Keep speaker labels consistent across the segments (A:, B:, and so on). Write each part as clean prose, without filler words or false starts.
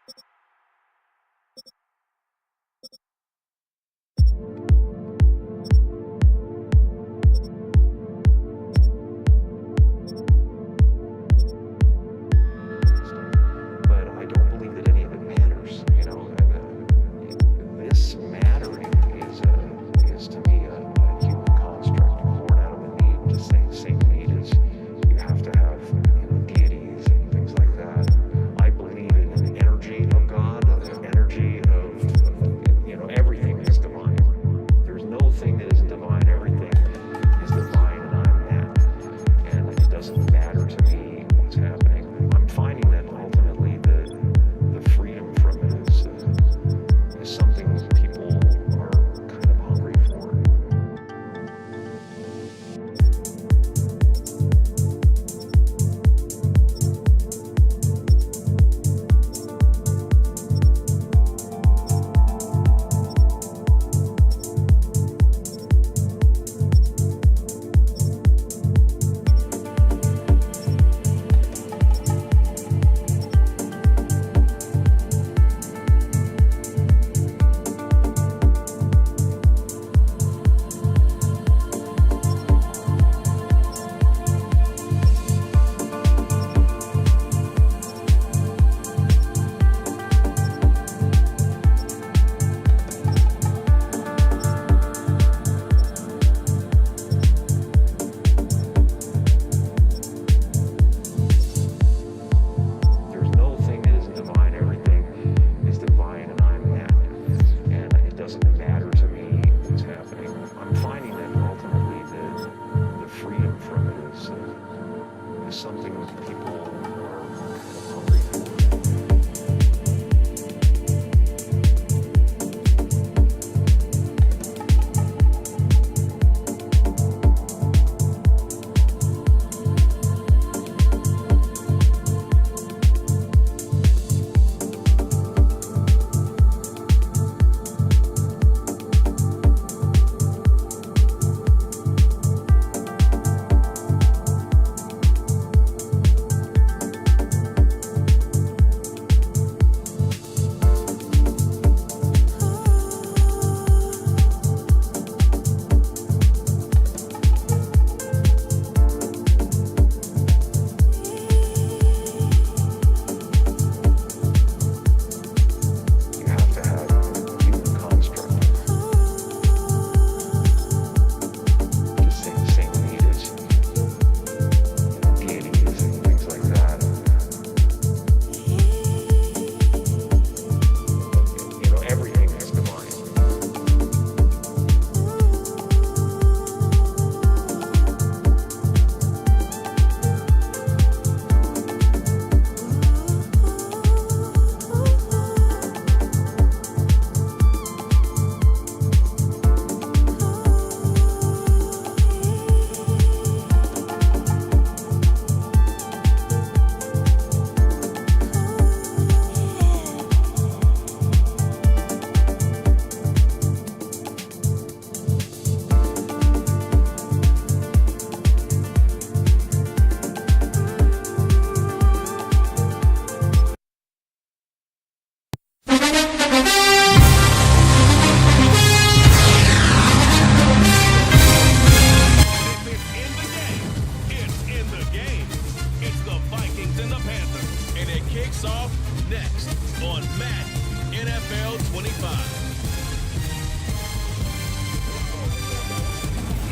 A: But I don't believe that any of it matters. You know, this mattering is to me a human construct born out of a need. The same need is you have to have, you know, deities and things like that. I believe in an energy of God, an energy of, you know, everything is divine. There's no thing that isn't divine. Everything is divine, and I'm that. And it doesn't matter to me what's happening. I'm finding that ultimately the freedom from it is something people are kind of hungry for. There's no thing that isn't divine. Everything is divine, and I'm that. And it doesn't matter to me what's happening. I'm finding that ultimately the freedom from it is something people are kind of hungry for. You have to have a human construct. The same need as, you know, deities and things like that. You know, everything is divine.
B: It's in the game. It's the Vikings and the Panthers. And it kicks off next on Madden NFL 25.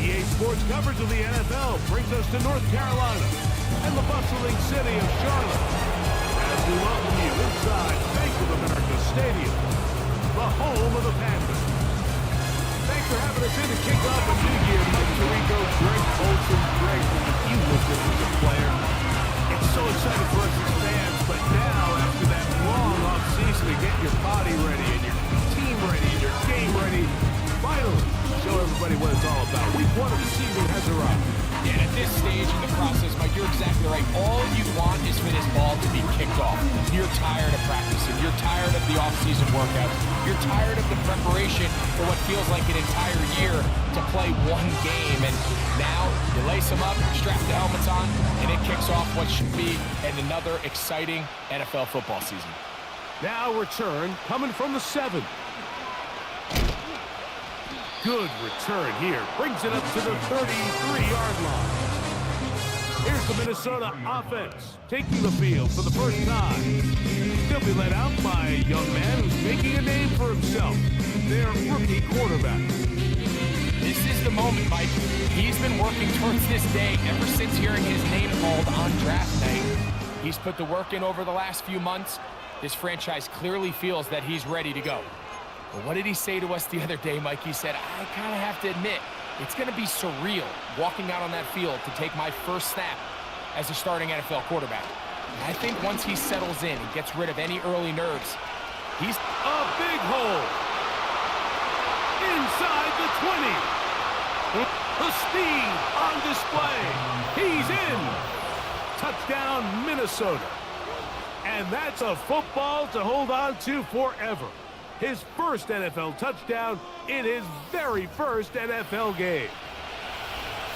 B: EA Sports coverage of the NFL brings us to North Carolina and the bustling city of Charlotte as we welcome you inside Bank of America Stadium, the home of the Panthers. Thanks for having us in to kick off a new year. Mike Tirico, Greg Olson. Greg, you looked at as a player. It's so exciting for us as fans, but now after that long offseason to get your body ready and your team ready and your game ready, finally show everybody what it's all about. Week 1 of the season has arrived.
C: And at this stage in the process, Mike, you're exactly right. All you want is for this ball to be kicked off. You're tired of practicing. You're tired of the off-season workouts. You're tired of the preparation for what feels like an entire year to play one game. And now you lace them up, strap the helmets on, and it kicks off what should be another exciting NFL football season.
B: Now return coming from the 7. Good return here. Brings it up to the 33-yard line. Here's the Minnesota offense taking the field for the first time. They'll be led out by a young man who's making a name for himself, their rookie quarterback.
C: This is the moment, Mike. He's been working towards this day ever since hearing his name called on draft night. He's put the work in over the last few months. This franchise clearly feels that he's ready to go. But what did he say to us the other day, Mike? He said, I kind of have to admit, it's going to be surreal walking out on that field to take my first snap as a starting NFL quarterback. And I think once he settles in and gets rid of any early nerves, he's
B: a big hole. Inside the 20. The speed on display. He's in. Touchdown, Minnesota. And that's a football to hold on to forever. His first NFL touchdown in his very first NFL game.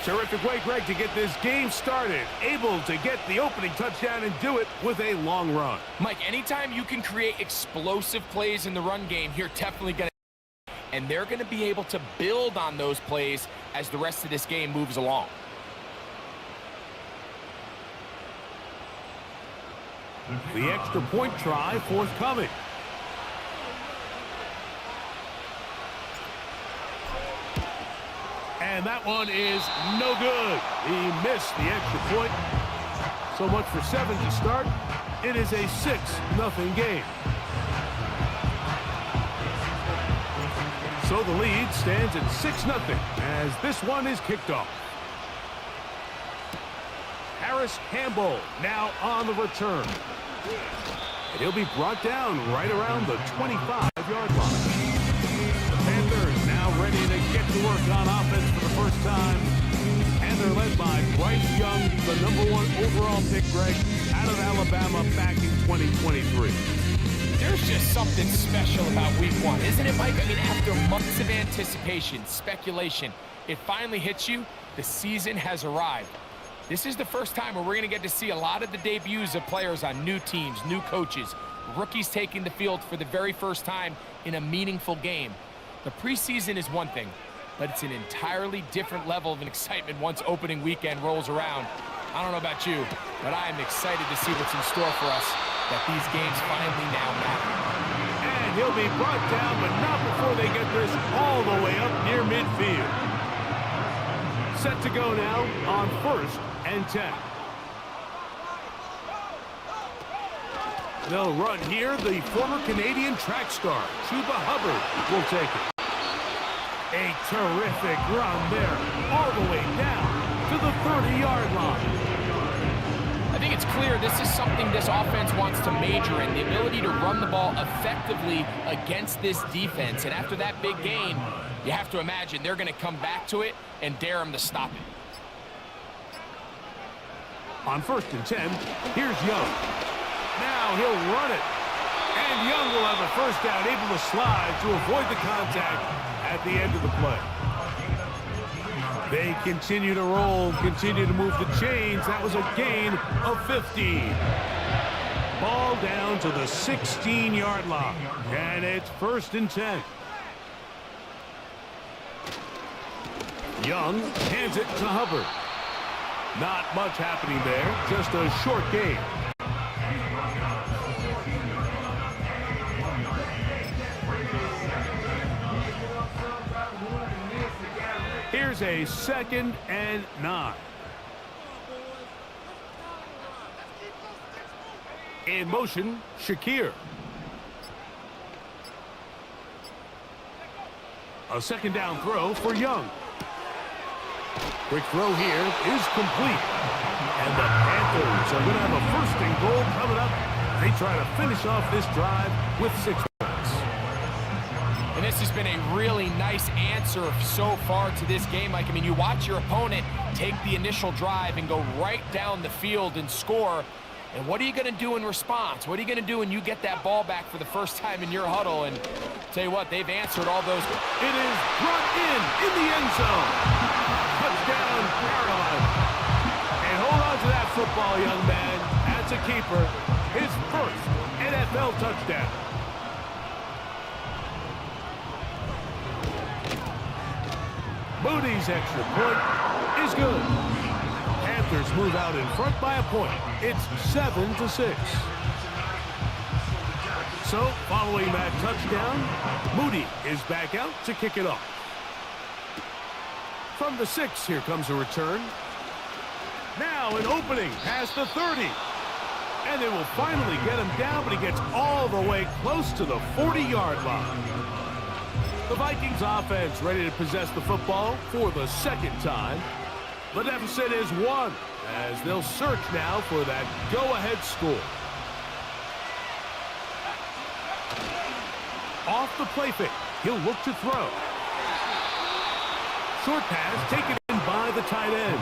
B: Terrific way, Greg, to get this game started. Able to get the opening touchdown and do it with a long run.
C: Mike, anytime you can create explosive plays in the run game, you're definitely going to. And they're going to be able to build on those plays as the rest of this game moves along.
B: The extra point try forthcoming. And that one is no good. He missed the extra point. So much for 7 to start. It is a 6-0 game. So the lead stands at 6-0 as this one is kicked off. Harris Hamble now on the return. And he'll be brought down right around the 25-yard line. The Panthers now ready to get to work on offense for the first time. And they're led by Bryce Young, the #1 overall pick, Greg, out of Alabama back in 2023.
C: There's just something special about week 1, isn't it, Mike? I mean, after months of anticipation, speculation, it finally hits you. The season has arrived. This is the first time where we're going to get to see a lot of the debuts of players on new teams, new coaches, rookies taking the field for the very first time in a meaningful game. The preseason is one thing, but it's an entirely different level of excitement once opening weekend rolls around. I don't know about you, but I am excited to see what's in store for us, that these games finally now matter.
B: And he'll be brought down, but not before they get this all the way up near midfield. Set to go now on 1st and 10. They'll run here. The former Canadian track star, Chuba Hubbard, will take it. A terrific run there, all the way down to the 30-yard line.
C: I think it's clear this is something this offense wants to major in, the ability to run the ball effectively against this defense. And after that big gain, you have to imagine they're going to come back to it and dare them to stop it.
B: On 1st and 10, here's Young. Now he'll run it. And Young will have a first down, able to slide to avoid the contact at the end of the play. They continue to roll, continue to move the chains. That was a gain of 15. Ball down to the 16-yard line. And it's 1st and 10. Young hands it to Hubbard. Not much happening there, just a short gain. Here's a 2nd and 9. In motion, Shakir. A 2nd down throw for Young. Quick throw here is complete. And the Panthers are going to have a 1st and goal coming up. They try to finish off this drive with 6 points.
C: And this has been a really nice answer so far to this game. Like, I mean, you watch your opponent take the initial drive and go right down the field and score. And what are you going to do in response? What are you going to do when you get that ball back for the first time in your huddle? And tell you what, they've answered all those.
B: It is brought in the end zone. Touchdown, Carolina. And hold on to that football, young man. That's a keeper. His first NFL NFL touchdown. Moody's extra point is good. Panthers move out in front by a point. It's 7-6. So, following that touchdown, Moody is back out to kick it off. From the 6, here comes a return. Now an opening past the 30. And they will finally get him down, but he gets all the way close to the 40-yard line. The Vikings offense ready to possess the football for the second time. The deficit is 1, as they'll search now for that go-ahead score. Off the play fake, he'll look to throw. Short pass taken in by the tight end.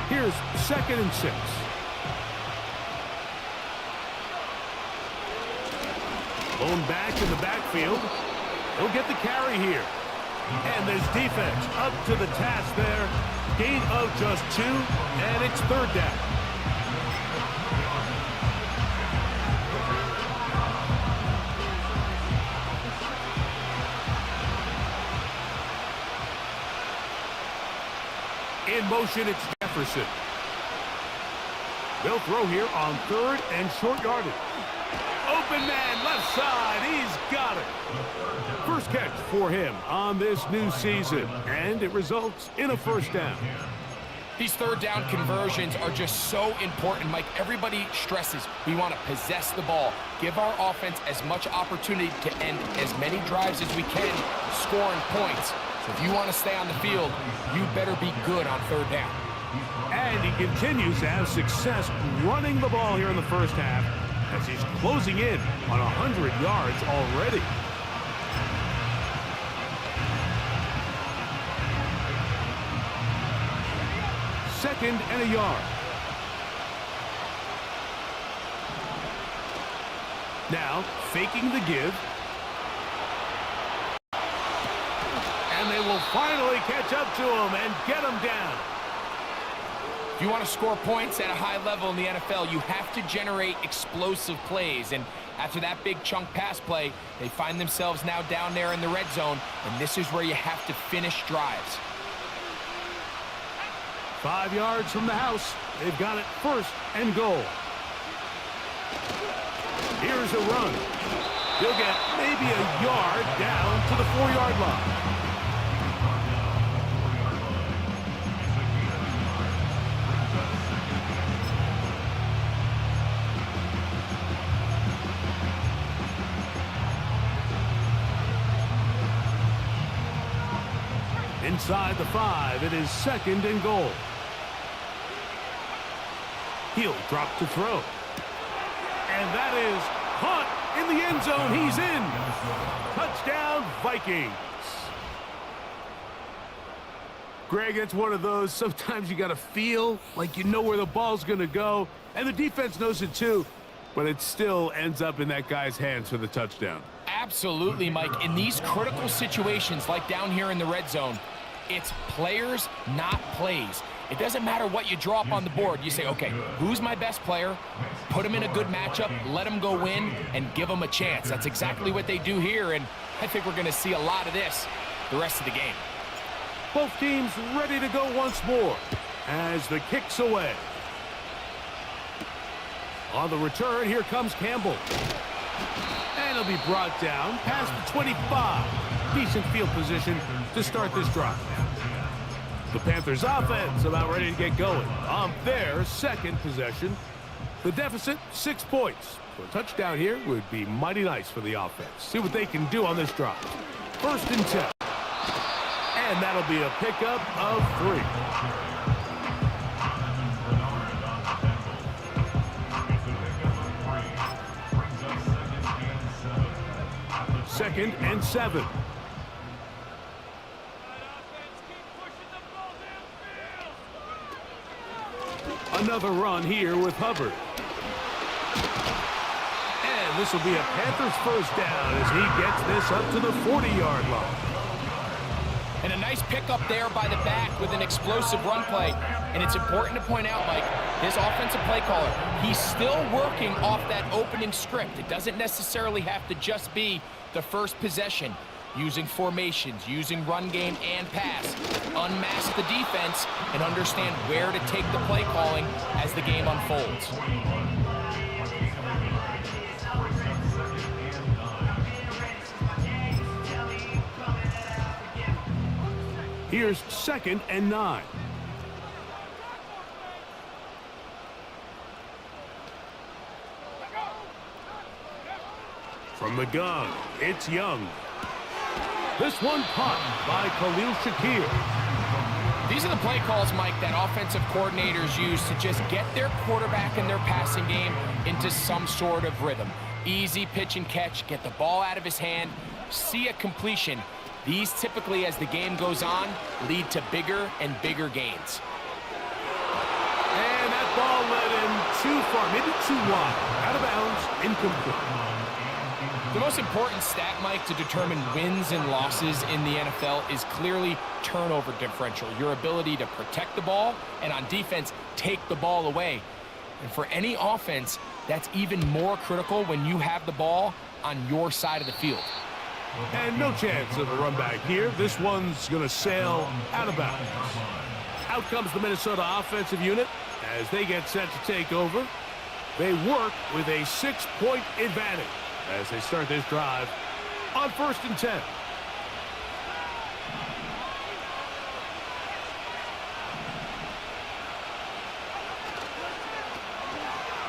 B: Here's 2nd and 6. Blown back in the backfield. He'll get the carry here. And this defense up to the task there. Gain of just 2, and it's 3rd down. In motion, it's Jefferson. They'll throw here on 3rd and short yardage. Open man, left side, he's got it. First catch for him on this new season, and it results in a 1st down.
C: These 3rd down conversions are just so important, Mike. Everybody stresses we want to possess the ball, give our offense as much opportunity to end as many drives as we can, scoring points. So if you want to stay on the field, you better be good on 3rd down.
B: And he continues to have success running the ball here in the first half, as he's closing in on 100 yards already. Second and a yard. Now, faking the give. And they will finally catch up to him and get him down.
C: If you want to score points at a high level in the NFL, you have to generate explosive plays. And after that big chunk pass play, they find themselves now down there in the red zone, and this is where you have to finish drives.
B: 5 yards from the house. They've got it 1st and goal. Here's a run. He'll get maybe a yard down to the 4-yard line. Inside the 5, it is 2nd and goal. He'll drop to throw. And that is caught in the end zone. He's in. Touchdown, Vikings. Greg, it's one of those, sometimes you got to feel like you know where the ball's going to go, and the defense knows it too, but it still ends up in that guy's hands for the touchdown.
C: Absolutely, Mike. In these critical situations, like down here in the red zone, it's players, not plays. It doesn't matter what you draw up on the board. You say, okay, who's my best player? Put him in a good matchup, let him go win, and give him a chance. That's exactly what they do here, and I think we're going to see a lot of this the rest of the game.
B: Both teams ready to go once more as the kick's away. On the return, here comes Campbell. And he'll be brought down past the 25. Decent field position to start this drive. The Panthers offense about ready to get going on their 2nd possession. The deficit, 6 points. So a touchdown here would be mighty nice for the offense. See what they can do on this drive. 1st and 10. And that'll be a pickup of 3. Second and 7. Another run here with Hubbard. And this will be a Panthers 1st down as he gets this up to the 40-yard line.
C: nice pickup there by the back with an explosive run play. And it's important to point out, Mike, his offensive play caller, he's still working off that opening script. It doesn't necessarily have to just be the first possession. Using formations, using run game and pass. Unmask the defense and understand where to take the play calling as the game unfolds.
B: Here's 2nd and 9. From the gun, it's Young. This one caught by Khalil Shakir.
C: These are the play calls, Mike, that offensive coordinators use to just get their quarterback and their passing game into some sort of rhythm. Easy pitch and catch, get the ball out of his hand, see a completion. These typically, as the game goes on, lead to bigger and bigger gains.
B: And that ball led him too far, maybe too wide. Out of bounds, incomplete.
C: The most important stat, Mike, to determine wins and losses in the NFL is clearly turnover differential, your ability to protect the ball and on defense, take the ball away. And for any offense, that's even more critical when you have the ball on your side of the field.
B: And no chance of a run back here. This one's going to sail out of bounds. Out comes the Minnesota offensive unit as they get set to take over. They work with a 6-point advantage as they start this drive on 1st and 10.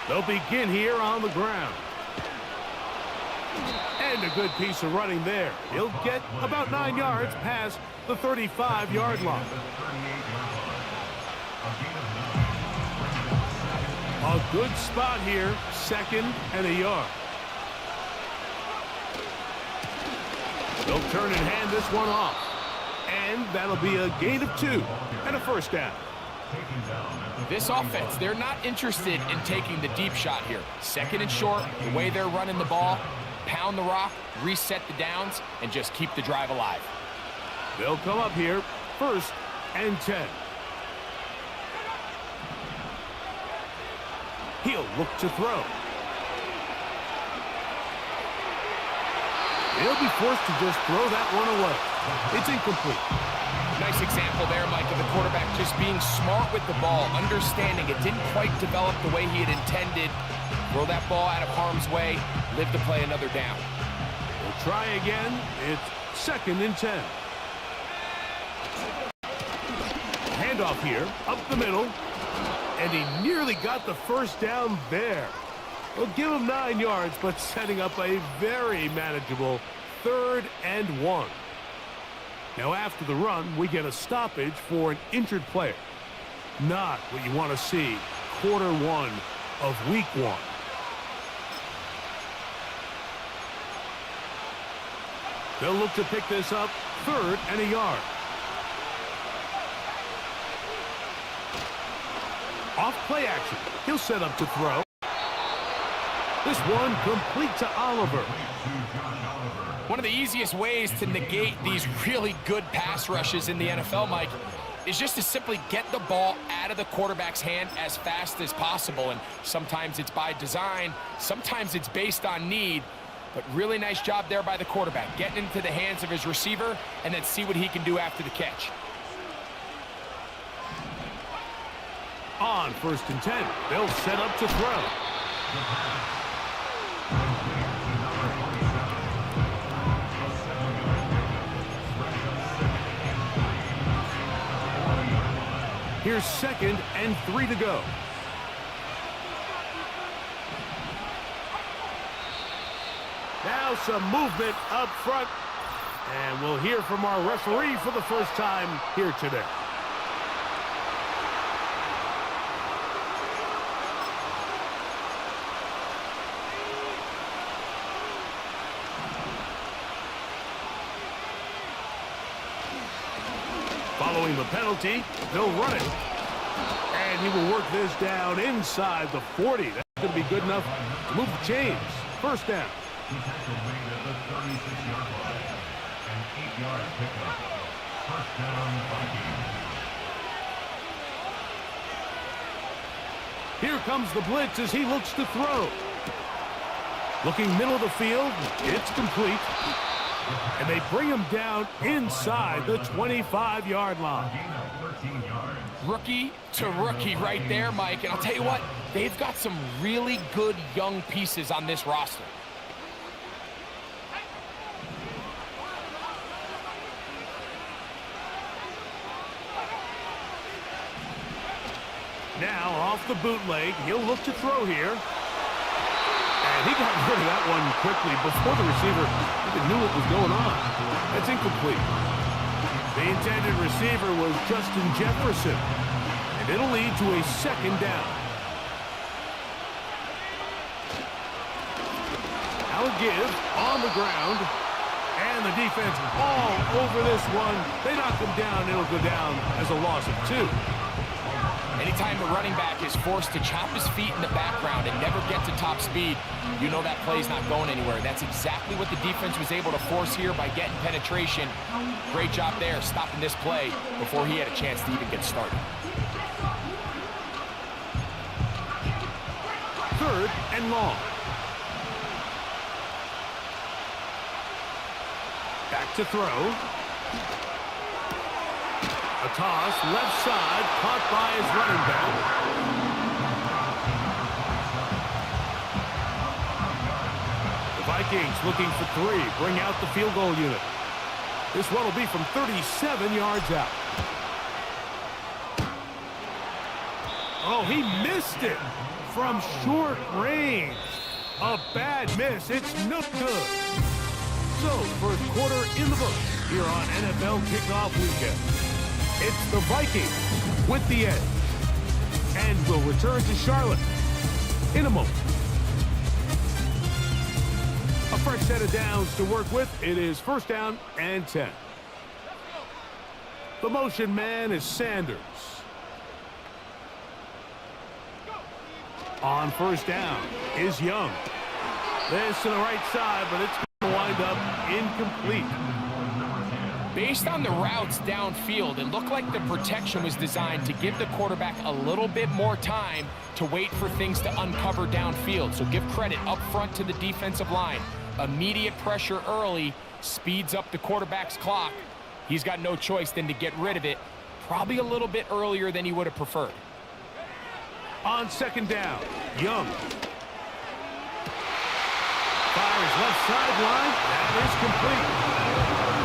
B: They'll begin here on the ground. And a good piece of running there. He'll get about 9 yards past the 35-yard line. A good spot here, 2nd and a yard. They'll turn and hand this one off. And that'll be a gain of 2 and a 1st down.
C: This offense, they're not interested in taking the deep shot here. 2nd and short, the way they're running the ball, pound the rock, reset the downs, and just keep the drive alive.
B: They'll come up here, 1st and 10. He'll look to throw. He'll be forced to just throw that one away. It's incomplete.
C: Nice example there, Mike, of the quarterback just being smart with the ball, understanding it didn't quite develop the way he had intended. Throw that ball out of harm's way, live to play another down.
B: We'll try again. It's 2nd and 10. Handoff here, up the middle. And he nearly got the 1st down there. We'll give him 9 yards, but setting up a very manageable 3rd and 1. Now after the run, we get a stoppage for an injured player. Not what you want to see quarter 1 of week 1. They'll look to pick this up, 3rd and a yard. Off play action. He'll set up to throw. This one complete to Oliver.
C: One of the easiest ways to negate these really good pass rushes in the NFL, Mike, is just to simply get the ball out of the quarterback's hand as fast as possible. And sometimes it's by design, sometimes it's based on need. But really nice job there by the quarterback, getting into the hands of his receiver and then see what he can do after the catch.
B: On 1st and 10, they'll set up to throw. Here's 2nd and 3 to go. Now some movement up front. And we'll hear from our referee for the first time here today. Following the penalty, they'll run it. And he will work this down inside the 40. That's going to be good enough to move the chains. 1st down. First down, Vikings. Here comes the blitz as he looks to throw. Looking middle of the field, it's complete. And they bring him down inside the 25-yard line.
C: Rookie to rookie right there, Mike. And I'll tell you what, they've got some really good young pieces on this roster.
B: Now off the bootleg, he'll look to throw here. And he got rid of that one quickly before the receiver even knew what was going on. That's incomplete. The intended receiver was Justin Jefferson. And it'll lead to a second down. Now a give on the ground. And the defense all over this one. They knock him down. It'll go down as a loss of 2.
C: Anytime the running back is forced to chop his feet in the background and never get to top speed, you know that play's not going anywhere. That's exactly what the defense was able to force here by getting penetration. Great job there, stopping this play before he had a chance to even get started.
B: Third and long. Back to throw. A toss, left side, caught by his running back. The Vikings looking for 3, bring out the field goal unit. This one will be from 37 yards out. Oh, he missed it from short range. A bad miss, it's no good. So, first quarter in the books here on NFL Kickoff Weekend. It's the Vikings with the edge. And we'll return to Charlotte in a moment. A fresh set of downs to work with. It is first down and 10. The motion man is Sanders. On first down is Young. This to the right side, but it's going to wind up incomplete.
C: Based on the routes downfield, it looked like the protection was designed to give the quarterback a little bit more time to wait for things to uncover downfield. So give credit up front to the defensive line. Immediate pressure early speeds up the quarterback's clock. He's got no choice than to get rid of it, probably a little bit earlier than he would have preferred.
B: On second down, Young. Fires left sideline. That is complete.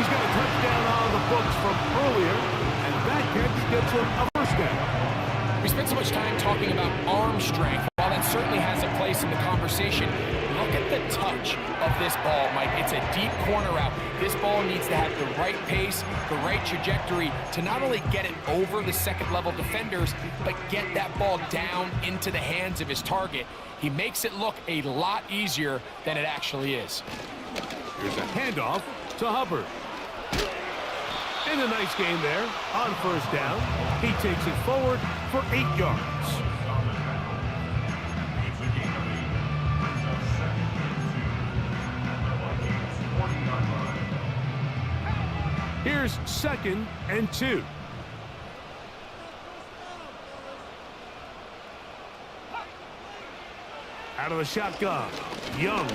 B: He's got a touchdown on the books from earlier, and that catch gets him a first down.
C: We spent so much time talking about arm strength. While that certainly has a place in the conversation, look at the touch of this ball, Mike. It's a deep corner route. This ball needs to have the right pace, the right trajectory to not only get it over the second-level defenders, but get that ball down into the hands of his target. He makes it look a lot easier than it actually is.
B: Here's a handoff to Hubbard. And a nice game there on first down. He takes it forward for 8 yards. Here's second and 2. Out of the shotgun, Young.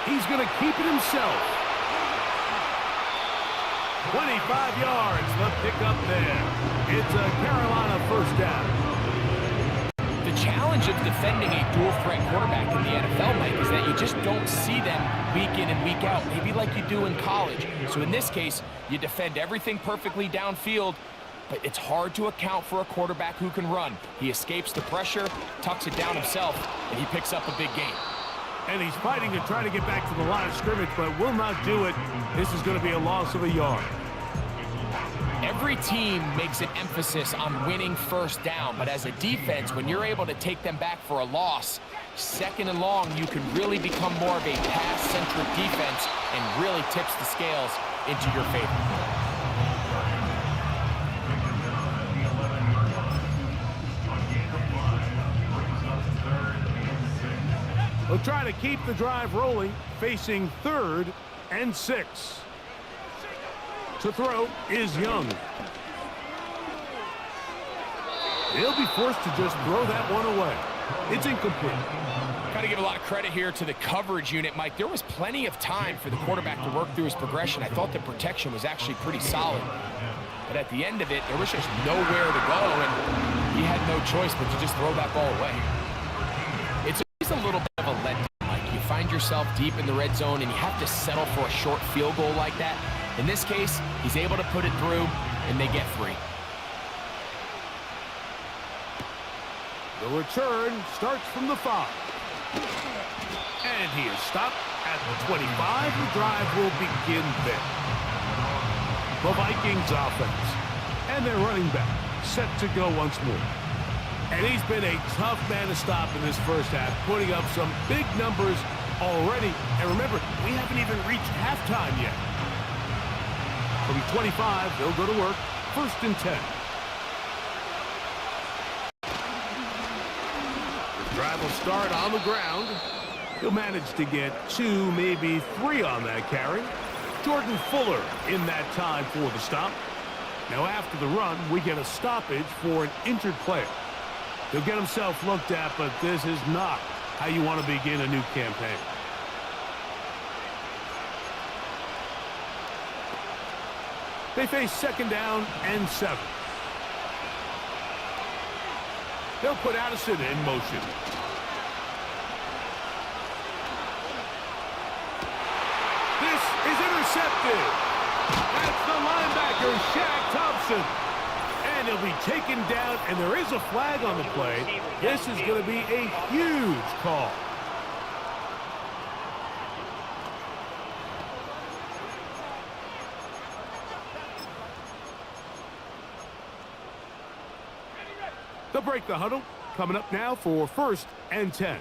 B: He's going to keep it himself. 25 yards, the pickup there. It's a Carolina first down.
C: The challenge of defending a dual-threat quarterback in the NFL, Mike, is that you just don't see them week in and week out, maybe like you do in college. So in this case, you defend everything perfectly downfield, but it's hard to account for a quarterback who can run. He escapes the pressure, tucks it down himself, and he picks up a big gain.
B: And he's fighting to try to get back to the line of scrimmage, but will not do it. This is going to be a loss of a yard.
C: Every team makes an emphasis on winning first down, but as a defense, when you're able to take them back for a loss, second and long, you can really become more of a pass-centric defense and really tips the scales into your favor.
B: We'll try to keep the drive rolling, facing 3rd and 6. To throw is Young. He'll be forced to just throw that one away. It's incomplete.
C: Got to give a lot of credit here to the coverage unit, Mike. There was plenty of time for the quarterback to work through his progression. I thought the protection was actually pretty solid. But at the end of it, there was just nowhere to go, and he had no choice but to just throw that ball away. It's always a little bit of a letdown, Mike. You find yourself deep in the red zone, and you have to settle for a short field goal like that. In this case, he's able to put it through, and they get 3.
B: The return starts from the 5. And he is stopped at the 25. The drive will begin there. The Vikings offense. And their running back set to go once more. And he's been a tough man to stop in this first half, putting up some big numbers already. And remember, we haven't even reached halftime yet. From 25, they'll go to work. 1st and 10. Drive will start on the ground. He'll manage to get 2, maybe 3 on that carry. Jordan Fuller in that time for the stop. Now after the run, we get a stoppage for an injured player. He'll get himself looked at, but this is not how you want to begin a new campaign. They face 2nd down and 7. They'll put Addison in motion. This is intercepted. That's the linebacker, Shaq Thompson. And he'll be taken down, and there is a flag on the play. This is going to be a huge call. They'll break the huddle. Coming up now for 1st and 10.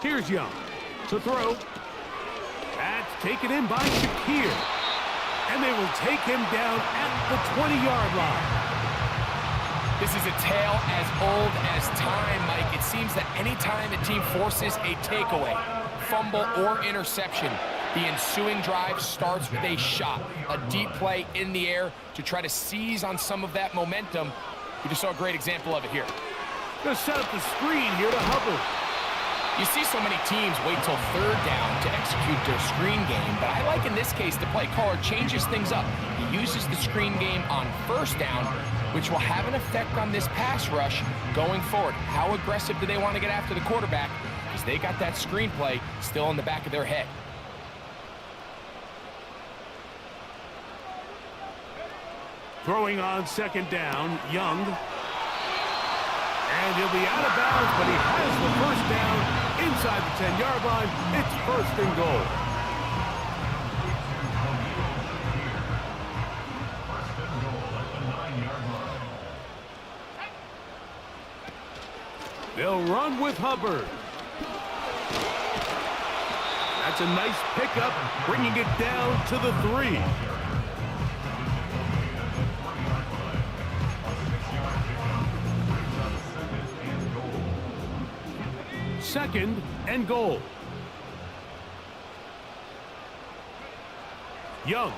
B: Here's Young to throw. That's taken in by Shakir. And they will take him down at the 20-yard line.
C: This is a tale as old as time, Mike. It seems that any time a team forces a takeaway, fumble, or interception, the ensuing drive starts with a shot, a deep play in the air to try to seize on some of that momentum. We just saw a great example of it here.
B: Going to set up the screen here to Hubbard.
C: You see so many teams wait till 3rd down to execute their screen game, but I like in this case the play caller changes things up. He uses the screen game on 1st down, which will have an effect on this pass rush going forward. How aggressive do they want to get after the quarterback? Because they got that screen play still in the back of their head.
B: Throwing on 2nd down, Young. And he'll be out of bounds, but he has the 1st down inside the 10-yard line. It's 1st and goal. They'll run with Hubbard. That's a nice pickup, bringing it down to the 3. 2nd and goal. Young.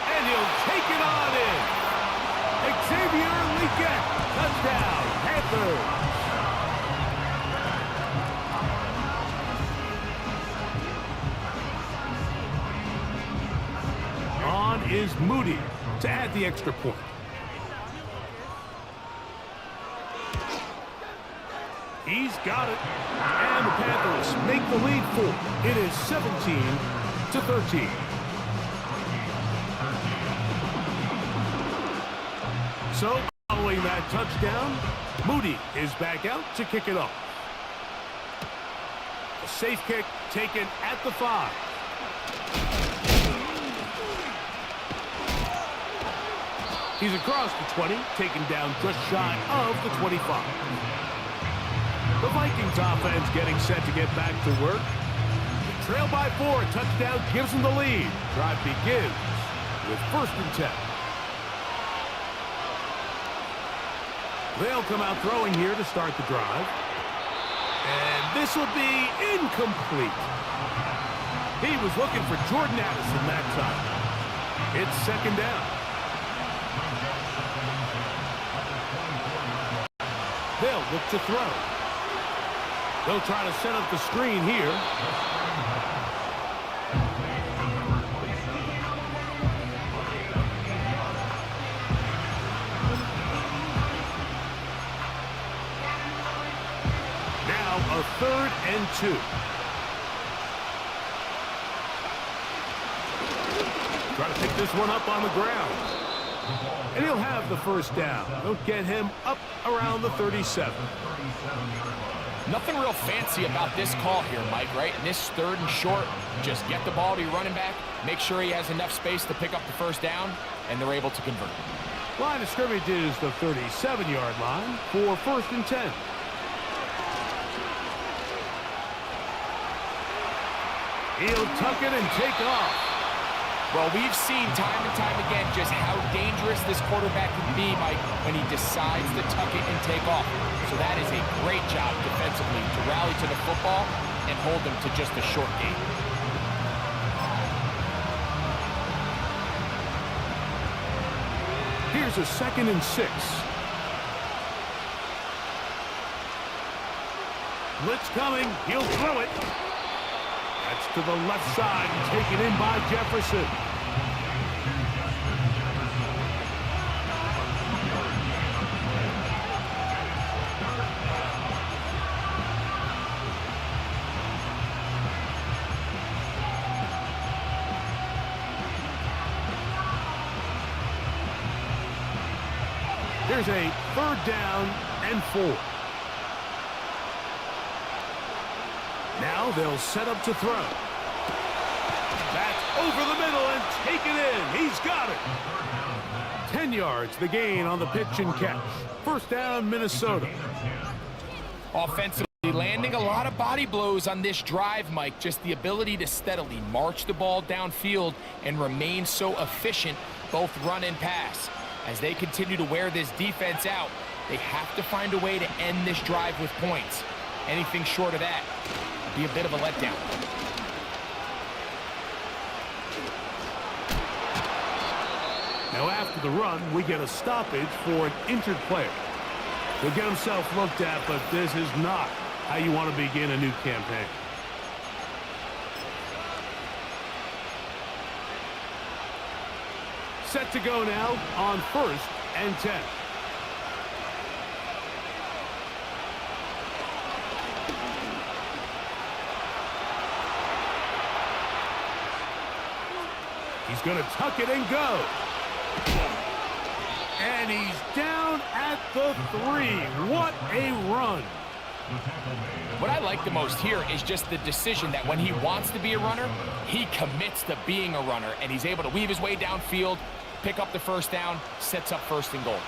B: And he'll take it on in. Xavier Leggett. Touchdown, Panthers. On is Moody to add the extra point. He's got it. And the Panthers make the lead 4. It is 17-13. So, following that touchdown, Moody is back out to kick it off. A safe kick taken at the 5. He's across the 20, taken down just shy of the 25. The Vikings offense getting set to get back to work. They trail by 4. Touchdown gives them the lead. Drive begins with 1st and 10. They'll come out throwing here to start the drive. And This will be incomplete. He was looking for Jordan Addison that time. It's second down. They'll look to throw. They'll try to set up the screen here. Now a 3rd and 2. Try to pick this one up on the ground. And he'll have the first down. They'll get him up around the 37.
C: Nothing real fancy about this call here, Mike, right? In this 3rd and short, just get the ball to your running back, make sure he has enough space to pick up the first down, and they're able to convert.
B: Line of scrimmage is the 37-yard line for 1st and 10. He'll tuck it and take off.
C: Well, we've seen time and time again just how dangerous this quarterback can be, Mike, when he decides to tuck it and take off. So that is a great job defensively to rally to the football and hold them to just a short gain.
B: Here's a 2nd and 6. Blitz coming. He'll throw it. That's to the left side, taken in by Jefferson. Here's a 3rd down and 4. Now they'll set up to throw. That's over the middle and take it in. He's got it. 10 yards, the gain on the pitch and catch. First down, Minnesota.
C: Offensively, landing a lot of body blows on this drive, Mike. Just the ability to steadily march the ball downfield and remain so efficient, both run and pass. As they continue to wear this defense out, they have to find a way to end this drive with points. Anything short of that would be a bit of a letdown.
B: Now after the run, we get a stoppage for an injured player. He'll get himself looked at, but this is not how you want to begin a new campaign. Set to go now on 1st and 10. He's going to tuck it and go. And he's down at the 3. What a run.
C: What I like the most here is just the decision that when he wants to be a runner, he commits to being a runner, and he's able to weave his way downfield, pick up the first down, sets up 1st and goal.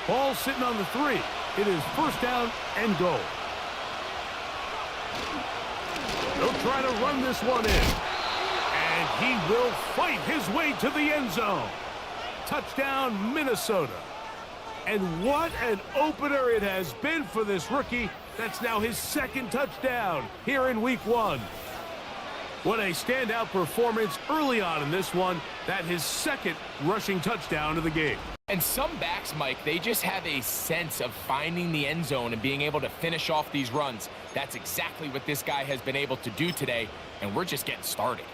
B: Ball sitting on the 3. It is 1st down and goal. They'll try to run this one in. And he will fight his way to the end zone. Touchdown, Minnesota. And what an opener it has been for this rookie. That's now his 2nd touchdown here in week 1. What a standout performance early on in this one. That his 2nd rushing touchdown of the game.
C: And some backs, Mike, they just have a sense of finding the end zone and being able to finish off these runs. That's exactly what this guy has been able to do today, and we're just getting started.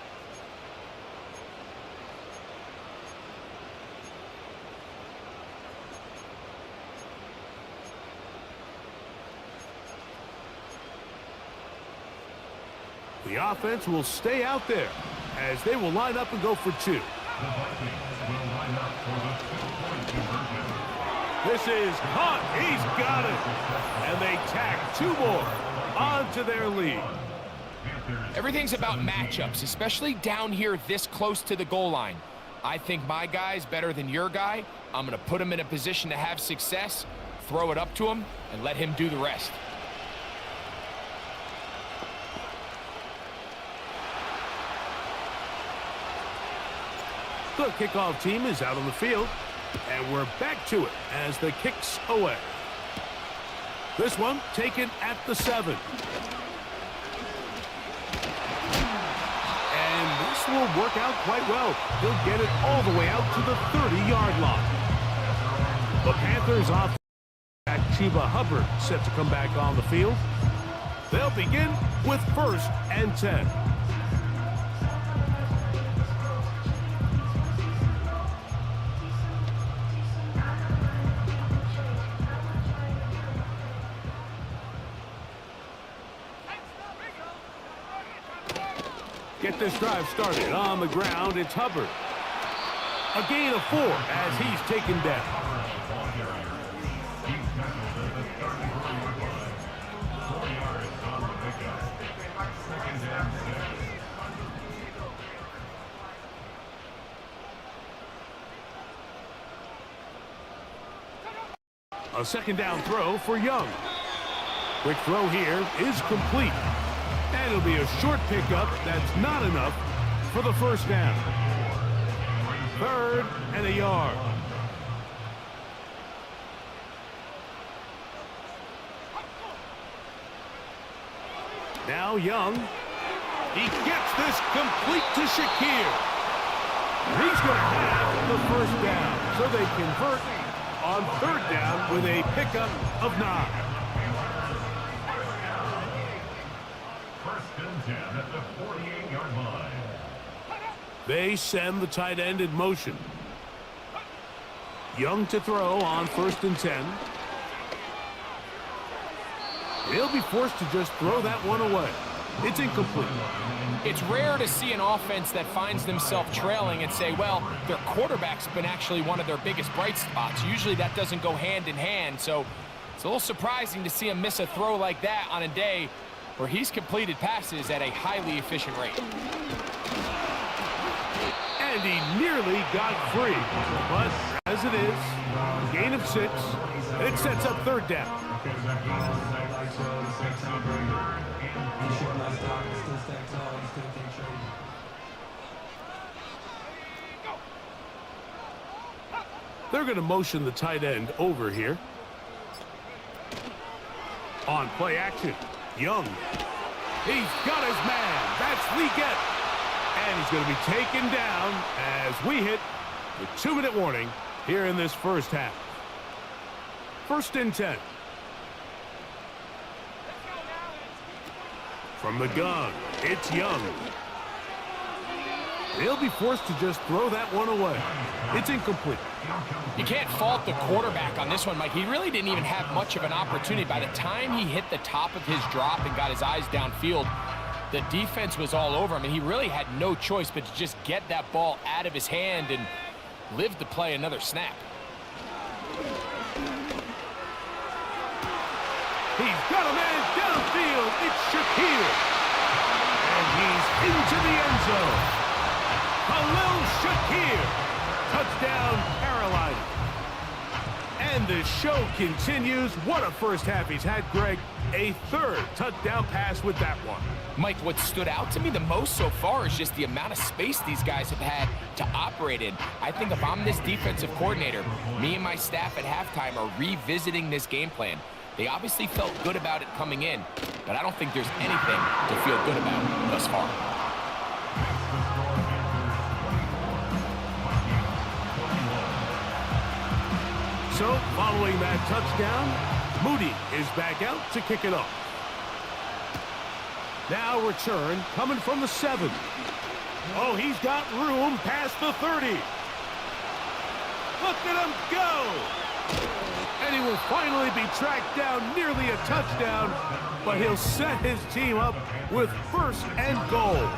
B: The offense will stay out there as they will line up and go for 2. This is caught. He's got it. And they tack 2 more onto their lead.
C: Everything's about matchups, especially down here this close to the goal line. I think my guy's better than your guy. I'm going to put him in a position to have success, throw it up to him, and let him do the rest.
B: The kickoff team is out on the field. And we're back to it as the kick's away. This one taken at the 7. And this will work out quite well. He'll get it all the way out to the 30-yard line. The Panthers off Chuba Hubbard set to come back on the field. They'll begin with 1st and 10. Get this drive started on the ground. It's Hubbard. A gain of 4 as he's taken down. A 2nd down throw for Young. Quick throw here is complete. And it'll be a short pickup that's not enough for the 1st down. 3rd and a yard. Now Young. He gets this complete to Shakir. He's going to have the 1st down. So they convert on 3rd down with a pickup of 9. At the 48-yard line. They send the tight end in motion. Young to throw on 1st and 10. He'll be forced to just throw that one away. It's incomplete.
C: It's rare to see an offense that finds themselves trailing and say, well, their quarterback's been actually one of their biggest bright spots. Usually that doesn't go hand in hand, so it's a little surprising to see him miss a throw like that on a day where he's completed passes at a highly efficient rate.
B: And he nearly got free. But as it is, gain of 6, it sets up 3rd down. They're going to motion the tight end over here. On play action. Young. He's got his man. That's Leggett. And he's going to be taken down as we hit the 2-minute warning here in this 1st half. 1st and 10. From the gun, it's Young. He'll be forced to just throw that one away. It's incomplete.
C: You can't fault the quarterback on this one, Mike. He really didn't even have much of an opportunity. By the time he hit the top of his drop and got his eyes downfield, the defense was all over him, and he really had no choice but to just get that ball out of his hand and live to play another snap.
B: He's got a man downfield. It's Shakir. And he's into the end zone. Khalil Shakir. Touchdown, Carolina. And the show continues. What a 1st half he's had, Greg. A 3rd touchdown pass with that one.
C: Mike, what stood out to me the most so far is just the amount of space these guys have had to operate in. I think if I'm this defensive coordinator, me and my staff at halftime are revisiting this game plan. They obviously felt good about it coming in, but I don't think there's anything to feel good about thus far.
B: So, following that touchdown, Moody is back out to kick it off. Now return coming from the 7. Oh, he's got room past the 30. Look at him go! And he will finally be tracked down, nearly a touchdown, but he'll set his team up with 1st and goal.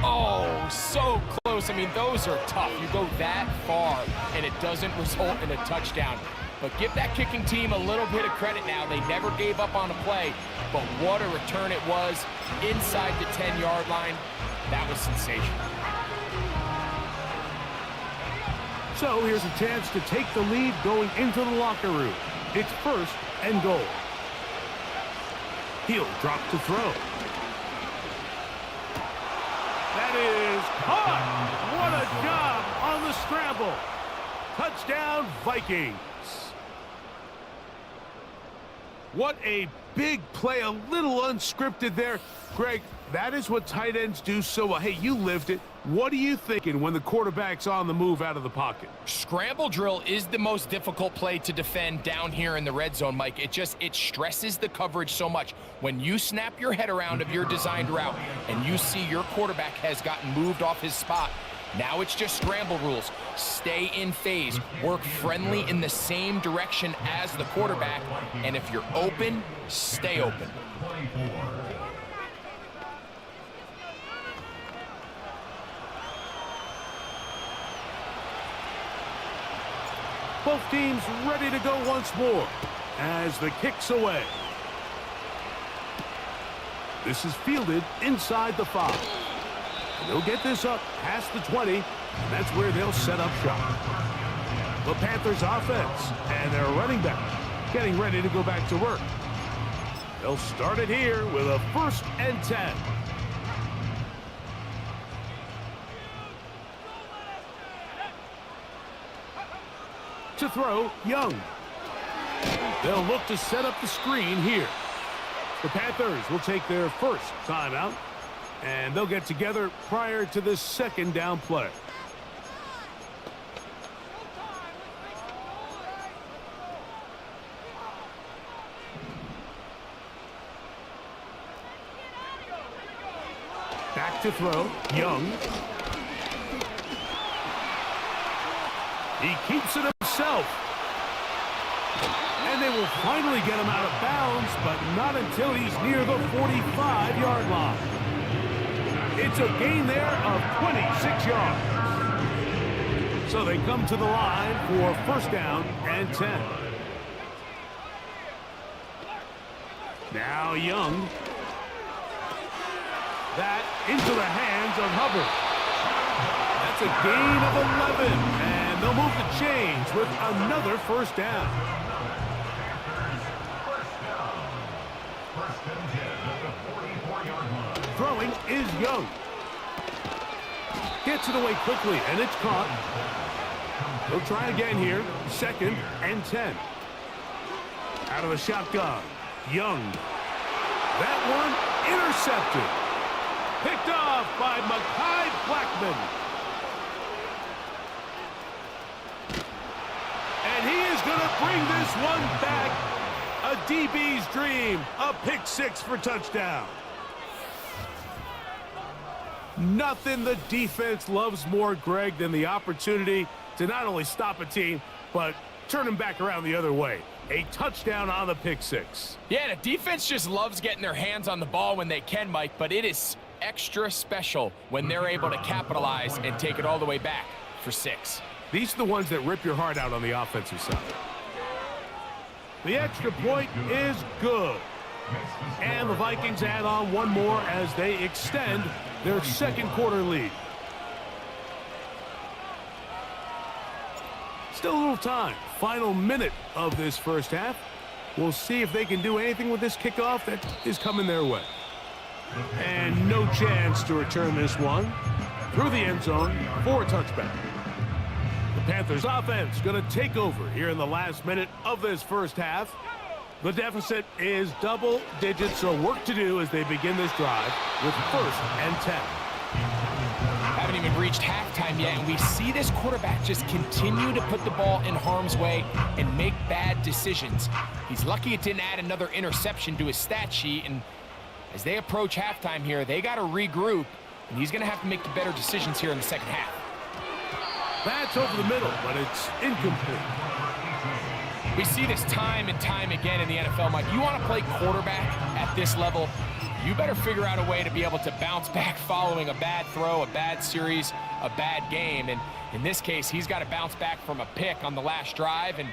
C: Oh, so close. I mean, those are tough. You go that far, and it doesn't result in a touchdown. But give that kicking team a little bit of credit now. They never gave up on a play, but what a return it was inside the 10-yard line. That was sensational.
B: So here's a chance to take the lead going into the locker room. It's 1st and goal. He'll drop to throw. That is caught. What a job on the scramble. Touchdown, Vikings. What a big play, a little unscripted there. Greg, that is what tight ends do so well. Hey, you lived it. What are you thinking when the quarterback's on the move out of the pocket?
C: Scramble drill is the most difficult play to defend down here in the red zone, Mike. It stresses the coverage so much. When you snap your head around of your designed route and you see your quarterback has gotten moved off his spot, now it's just scramble rules. Stay in phase, work friendly in the same direction as the quarterback, and if you're open, stay open.
B: Both teams ready to go once more as the kick's away. This is fielded inside the 5. And they'll get this up past the 20, and that's where they'll set up shop. The Panthers offense and their running back getting ready to go back to work. They'll start it here with a 1st and 10. To throw, Young. They'll look to set up the screen here. The Panthers will take their first timeout, and they'll get together prior to the 2nd down play. Back to throw, Young. He keeps it himself. And they will finally get him out of bounds, but not until he's near the 45-yard line. It's a gain there of 26 yards. So they come to the line for 1st down and 10. Now Young. That into the hands of Hubbard. That's a gain of 11, and they'll move the chains with another 1st down. Throwing is Young. Gets it away quickly, and it's caught. They'll try again here. 2nd and 10. Out of the shotgun, Young. That one intercepted. Picked off by Mekhi Blackman. And he is going to bring this one back. A DB's dream. A pick 6 for touchdown. Nothing the defense loves more, Greg, than the opportunity to not only stop a team, but turn them back around the other way. A touchdown on the pick 6.
C: Yeah, the defense just loves getting their hands on the ball when they can, Mike, but it is extra special when they're able to capitalize and take it all the way back for 6.
B: These are the ones that rip your heart out on the offensive side. The extra point is good. And the Vikings add on one more as they extend their 2nd quarter lead. Still a little time. Final minute of this 1st half. We'll see if they can do anything with this kickoff that is coming their way. And no chance to return this one through the end zone for a touchback. The Panthers offense going to take over here in the last minute of this 1st half. The deficit is double digits, so work to do as they begin this drive with 1st and 10.
C: Haven't even reached halftime yet, and we see this quarterback just continue to put the ball in harm's way and make bad decisions. He's lucky it didn't add another interception to his stat sheet, and as they approach halftime here, they got to regroup, and he's going to have to make the better decisions here in the 2nd half.
B: That's over the middle, but it's incomplete.
C: We see this time and time again in the NFL, Mike. You want to play quarterback at this level, you better figure out a way to be able to bounce back following a bad throw, a bad series, a bad game. And in this case, he's got to bounce back from a pick on the last drive, and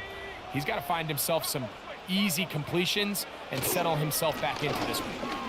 C: he's got to find himself some easy completions and settle himself back into this one.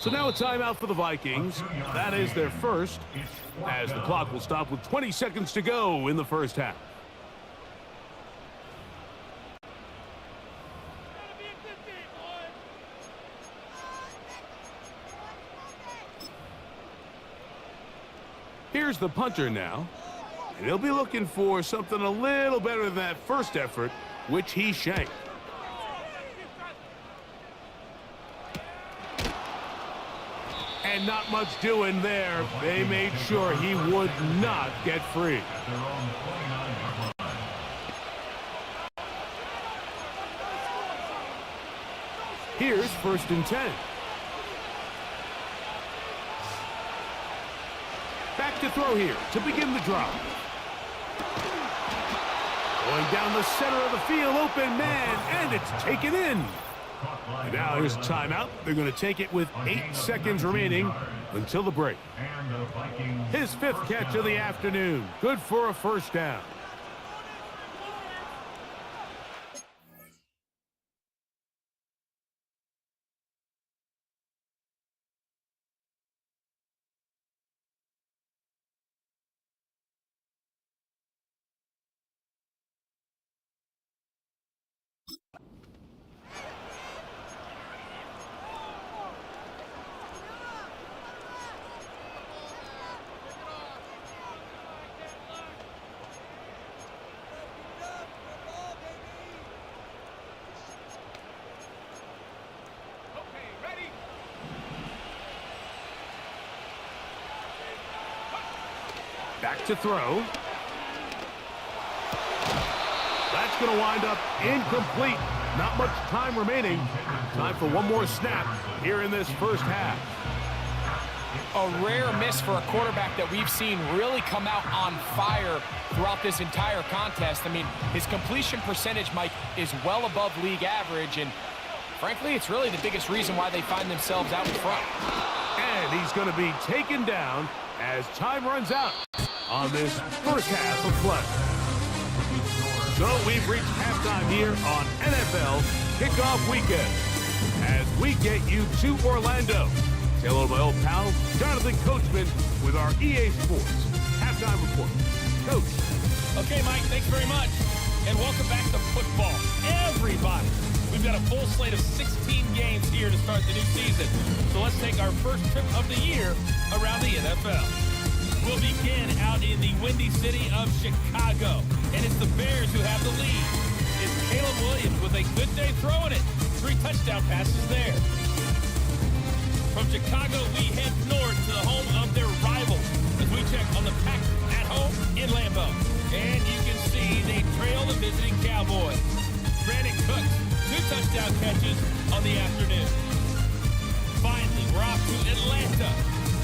B: So now a timeout for the Vikings. That is their first, as the clock will stop with 20 seconds to go in the first half. Here's the punter now, and he'll be looking for something a little better than that first effort, which he shanked. And not much doing there. They made sure he would not get free. Here's 1st and 10. Back to throw here to begin the drive. Going down the center of the field, open man, and it's taken in. And now here's a timeout. They're going to take it with 8 seconds remaining until the break. His 5th catch of the afternoon. Good for a first down. Back to throw. That's going to wind up incomplete. Not much time remaining. Time for one more snap here in this first half.
C: A rare miss for a quarterback that we've seen really come out on fire throughout this entire contest. I mean, his completion percentage, Mike, is well above league average, and frankly, it's really the biggest reason why they find themselves out in front.
B: And he's going to be taken down as time runs out on this first half of play. So we've reached halftime here on NFL Kickoff Weekend as we get you to Orlando. Say hello to my old pal, Jonathan Coachman, with our EA Sports halftime report. Coach.
D: Okay, Mike, thanks very much. And welcome back to football. Everybody. We've got a full slate of 16 games here to start the new season. So let's take our first trip of the year around the NFL. We'll begin out in the windy city of Chicago. And it's the Bears who have the lead. It's Caleb Williams with a good day throwing it. 3 touchdown passes there. From Chicago, we head north to the home of their rivals as we check on the Packers at home in Lambeau. And you can see they trail the visiting Cowboys. Brandon Cooks, 2 touchdown catches on the afternoon. Finally, we're off to Atlanta.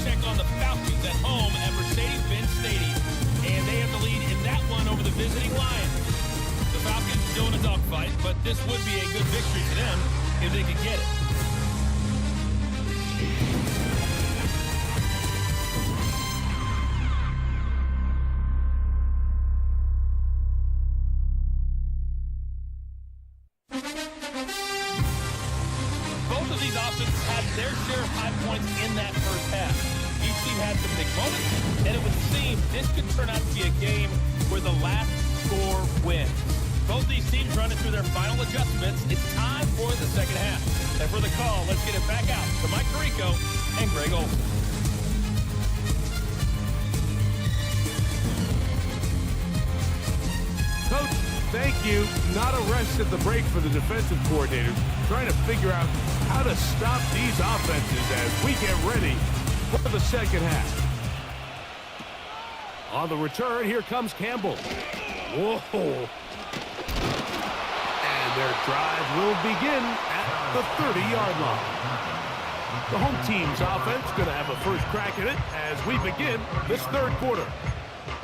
D: Check on the Falcons at home at Mercedes-Benz Stadium. And they have the lead in that one over the visiting Lions. The Falcons still in a dogfight, but this would be a good victory for them if they could get it. Both of these offenses had their share of high points in that first half. Each team had some big moments, and it would seem this could turn out to be a game where the last score wins. Both these teams running through their final adjustments. It's time for the second half. And for the call, let's get it back out to Mike Tirico and Greg Olson.
B: Coach, thank you. Not a rest at the break for the defensive coordinators, trying to figure out how to stop these offenses as we get ready for the second half. On the return, here comes Campbell. Whoa. And their drive will begin at the 30-yard line. The home team's offense going to have a first crack at it as we begin this third quarter.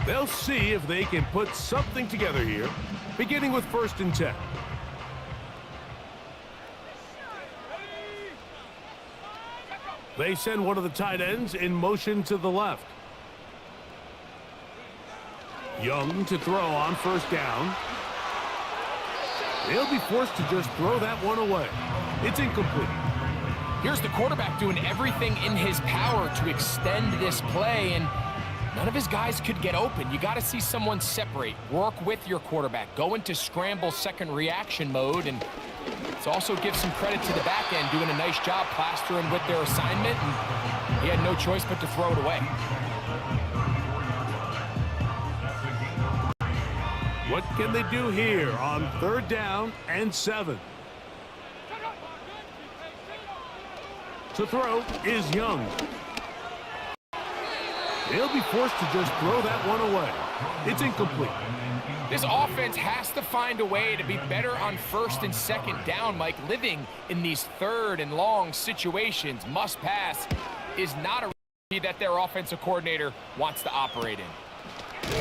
B: They'll see if they can put something together here, beginning with 1st and 10. They send one of the tight ends in motion to the left. Young to throw on 1st down. They'll be forced to just throw that one away. It's incomplete.
C: Here's the quarterback doing everything in his power to extend this play, and none of his guys could get open. You got to see someone separate, work with your quarterback, go into scramble second reaction mode, and let's also give some credit to the back end doing a nice job plastering with their assignment, and he had no choice but to throw it away.
B: What can they do here on 3rd down and 7? To throw is Young. He'll be forced to just throw that one away. It's incomplete.
C: This offense has to find a way to be better on 1st and 2nd down, Mike. Living in these 3rd and long situations, must pass, is not a recipe that their offensive coordinator wants to operate in.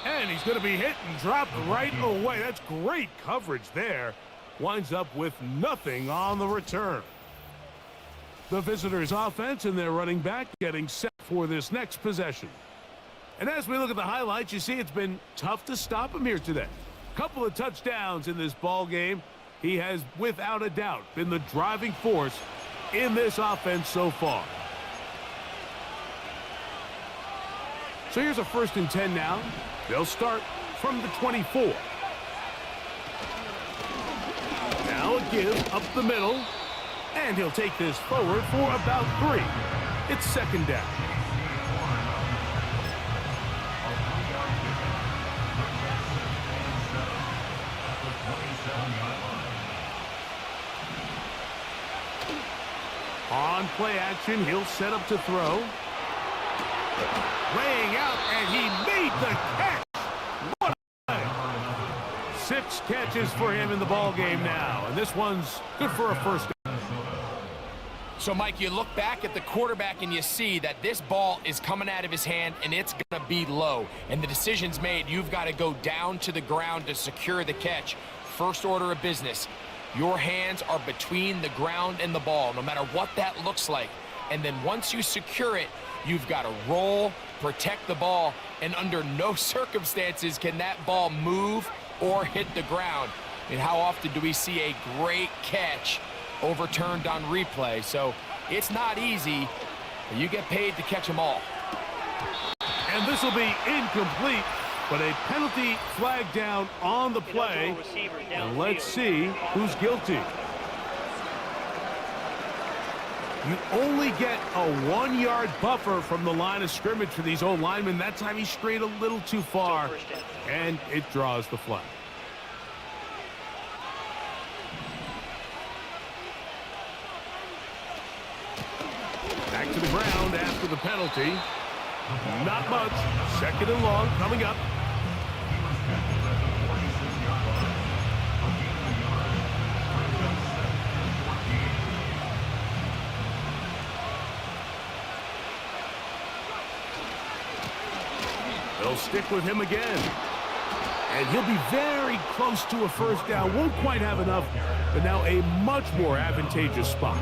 B: And he's going to be hit and dropped right away. That's great coverage there. Winds up with nothing on the return. The visitors' offense and their running back getting set for this next possession. And as we look at the highlights, you see it's been tough to stop him here today. Couple of touchdowns in this ball game. He has, without a doubt, been the driving force in this offense so far. So here's a 1st and 10 now. They'll start from the 24. Now a give up the middle. And he'll take this forward for about 3. It's 2nd down. On play action, he'll set up to throw. Laying out, and he made the catch. What a play. 6 catches for him in the ball game now, and this one's good for a 1st down.
C: So, Mike, you look back at the quarterback and you see that this ball is coming out of his hand and it's going to be low. And the decision's made. You've got to go down to the ground to secure the catch. First order of business. Your hands are between the ground and the ball, no matter what that looks like. And then once you secure it, you've got to roll, protect the ball, and under no circumstances can that ball move or hit the ground. And how often do we see a great catch overturned on replay? So it's not easy, but you get paid to catch them all.
B: And this will be incomplete, but a penalty flag down on the play. And let's see who's guilty. You only get a 1-yard buffer from the line of scrimmage for these old linemen. That time he strayed a little too far, and it draws the flag. Back to the ground after the penalty. Not much. 2nd and long coming up. They'll stick with him again. And he'll be very close to a 1st down. Won't quite have enough, but now a much more advantageous spot.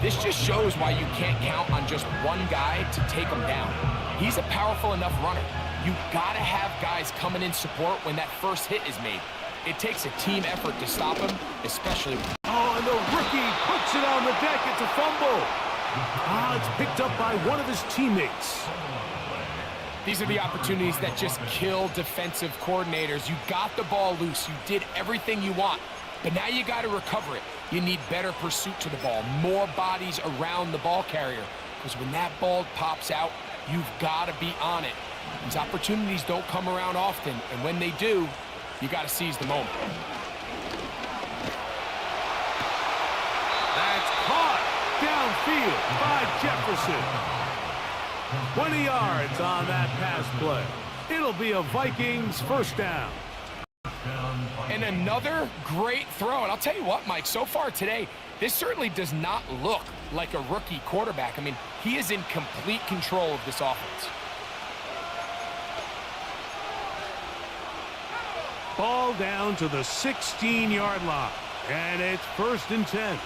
C: This just shows why you can't count on just one guy to take him down. He's a powerful enough runner. You gotta have guys coming in support when that first hit is made. It takes a team effort to stop him, especially.
B: Oh, and the rookie puts it on the deck. It's a fumble. It's picked up by one of his teammates.
C: These are the opportunities that just kill defensive coordinators. You got the ball loose. You did everything you want. But now you got to recover it. You need better pursuit to the ball, more bodies around the ball carrier. Because when that ball pops out, you've got to be on it. These opportunities don't come around often, and when they do, you got to seize the moment.
B: That's caught downfield by Jefferson. 20 yards on that pass play. It'll be a Vikings 1st down.
C: And another great throw. And I'll tell you what, Mike, so far today, this certainly does not look like a rookie quarterback. I mean, he is in complete control of this offense.
B: Ball down to the 16-yard line. And it's 1st and 10.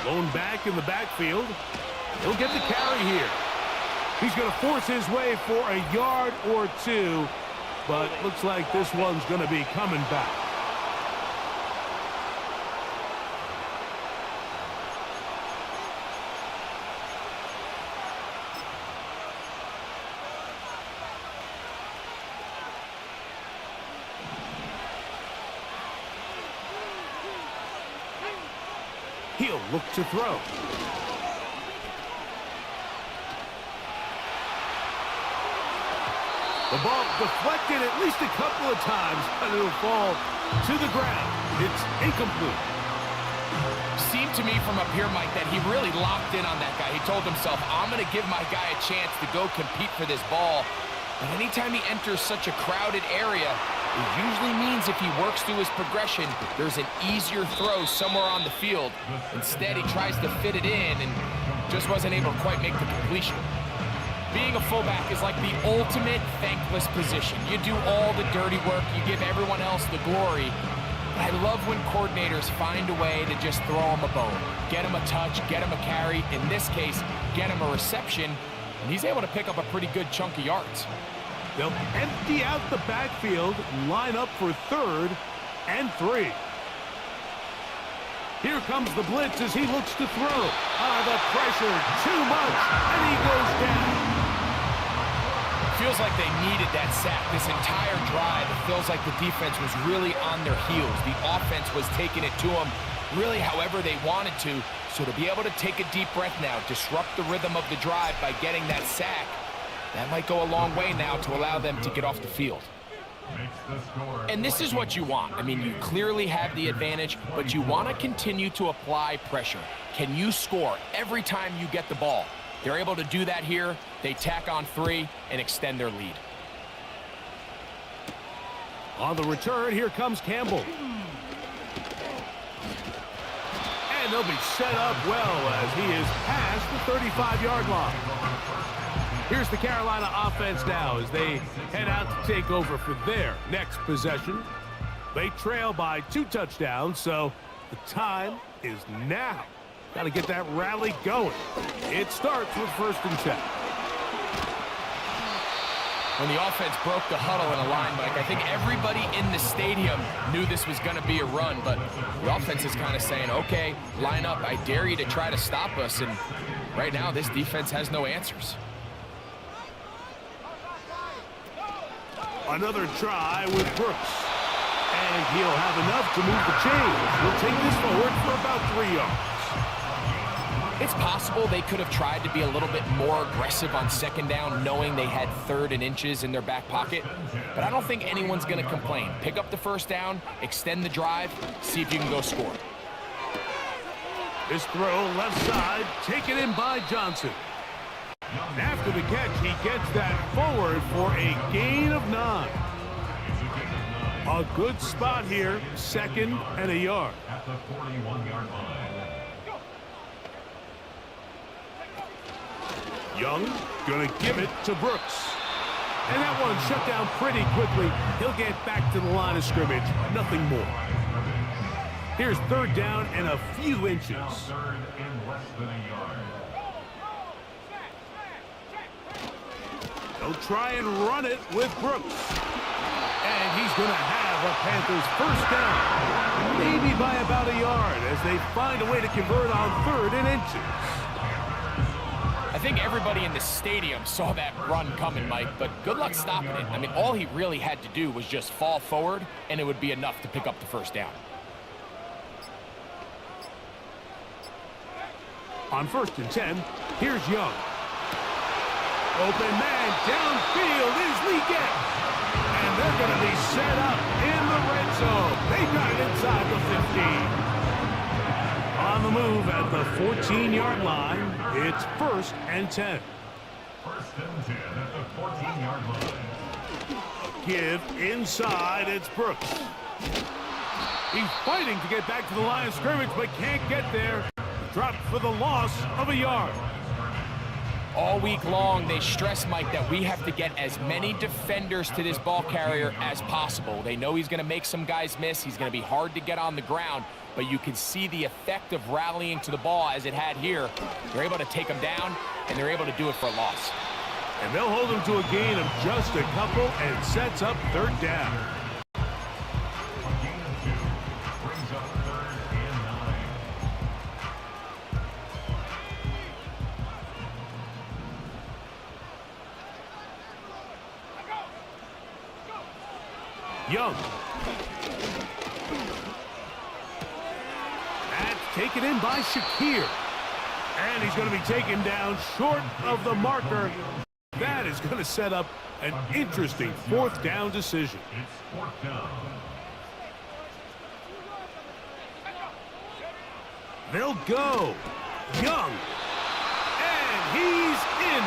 B: Blown back in the backfield. He'll get the carry here. He's going to force his way for a yard or 2. But looks like this one's going to be coming back. He'll look to throw. The ball deflected at least a couple of times, but it'll fall to the ground. It's incomplete.
C: Seemed to me from up here, Mike, that he really locked in on that guy. He told himself, I'm going to give my guy a chance to go compete for this ball. But anytime he enters such a crowded area, it usually means if he works through his progression, there's an easier throw somewhere on the field. Instead, he tries to fit it in and just wasn't able to quite make the completion. Being a fullback is like the ultimate thankless position. You do all the dirty work, you give everyone else the glory. But I love when coordinators find a way to just throw him a bone. Get him a touch, get him a carry, in this case, get him a reception, and he's able to pick up a pretty good chunk of yards.
B: They'll empty out the backfield, line up for 3rd and 3. Here comes the blitz as he looks to throw. The pressure, too much, and he goes down.
C: Feels like they needed that sack this entire drive. It feels like the defense was really on their heels. The offense was taking it to them really however they wanted to. So to be able to take a deep breath now, disrupt the rhythm of the drive by getting that sack, that might go a long way now to allow them to get off the field. And this is what you want. I mean, you clearly have the advantage, but you want to continue to apply pressure. Can you score every time you get the ball? They're able to do that here. They tack on 3 and extend their lead.
B: On the return, here comes Campbell. And they'll be set up well as he is past the 35-yard line. Here's the Carolina offense now as they head out to take over for their next possession. They trail by 2 touchdowns, so the time is now. Got to get that rally going. It starts with 1st and 10.
C: When the offense broke the huddle in a line, Mike, I think everybody in the stadium knew this was going to be a run, but the offense is kind of saying, okay, line up, I dare you to try to stop us, and right now this defense has no answers.
B: Another try with Brooks. And he'll have enough to move the chains. He'll take this forward for about 3 yards.
C: It's possible they could have tried to be a little bit more aggressive on 2nd down, knowing they had 3rd and inches in their back pocket. But I don't think anyone's going to complain. Pick up the 1st down, extend the drive, see if you can go score.
B: This throw left side, taken in by Johnson. After the catch, he gets that forward for a gain of 9. A good spot here, 2nd and a yard.
E: At the 41-yard line.
B: Young gonna give it to Brooks. And that one shut down pretty quickly. He'll get back to the line of scrimmage. Nothing more. Here's 3rd down and a few inches.
E: Now 3rd and less than a yard.
B: They'll try and run it with Brooks. And he's going to have a Panthers 1st down. Maybe by about a yard as they find a way to convert on 3rd and inches.
C: I think everybody in the stadium saw that run coming, Mike, but good luck stopping it. I mean, all he really had to do was just fall forward, and it would be enough to pick up the 1st down.
B: On 1st and 10, here's Young. Open man downfield is Leggett. And they're going to be set up in the red zone. They got it inside the 15. On the move at the 14-yard line, it's 1st and 10.
E: 1st and 10 at the 14-yard line.
B: Give inside, it's Brooks. He's fighting to get back to the line of scrimmage, but can't get there. Dropped for the loss of a yard.
C: All week long, they stress, Mike, that we have to get as many defenders to this ball carrier as possible. They know he's going to make some guys miss. He's going to be hard to get on the ground, but you can see the effect of rallying to the ball as it had here. They're able to take him down, and they're able to do it for a loss.
B: And they'll hold him to a gain of just a couple and sets up 3rd down.
E: A gain of 2 brings up 3rd and 9.
B: Young. That's taken in by Shakir. And he's going to be taken down short of the marker. That is going to set up an interesting fourth down decision.
E: It's fourth down.
B: They'll go. Young. And he's in.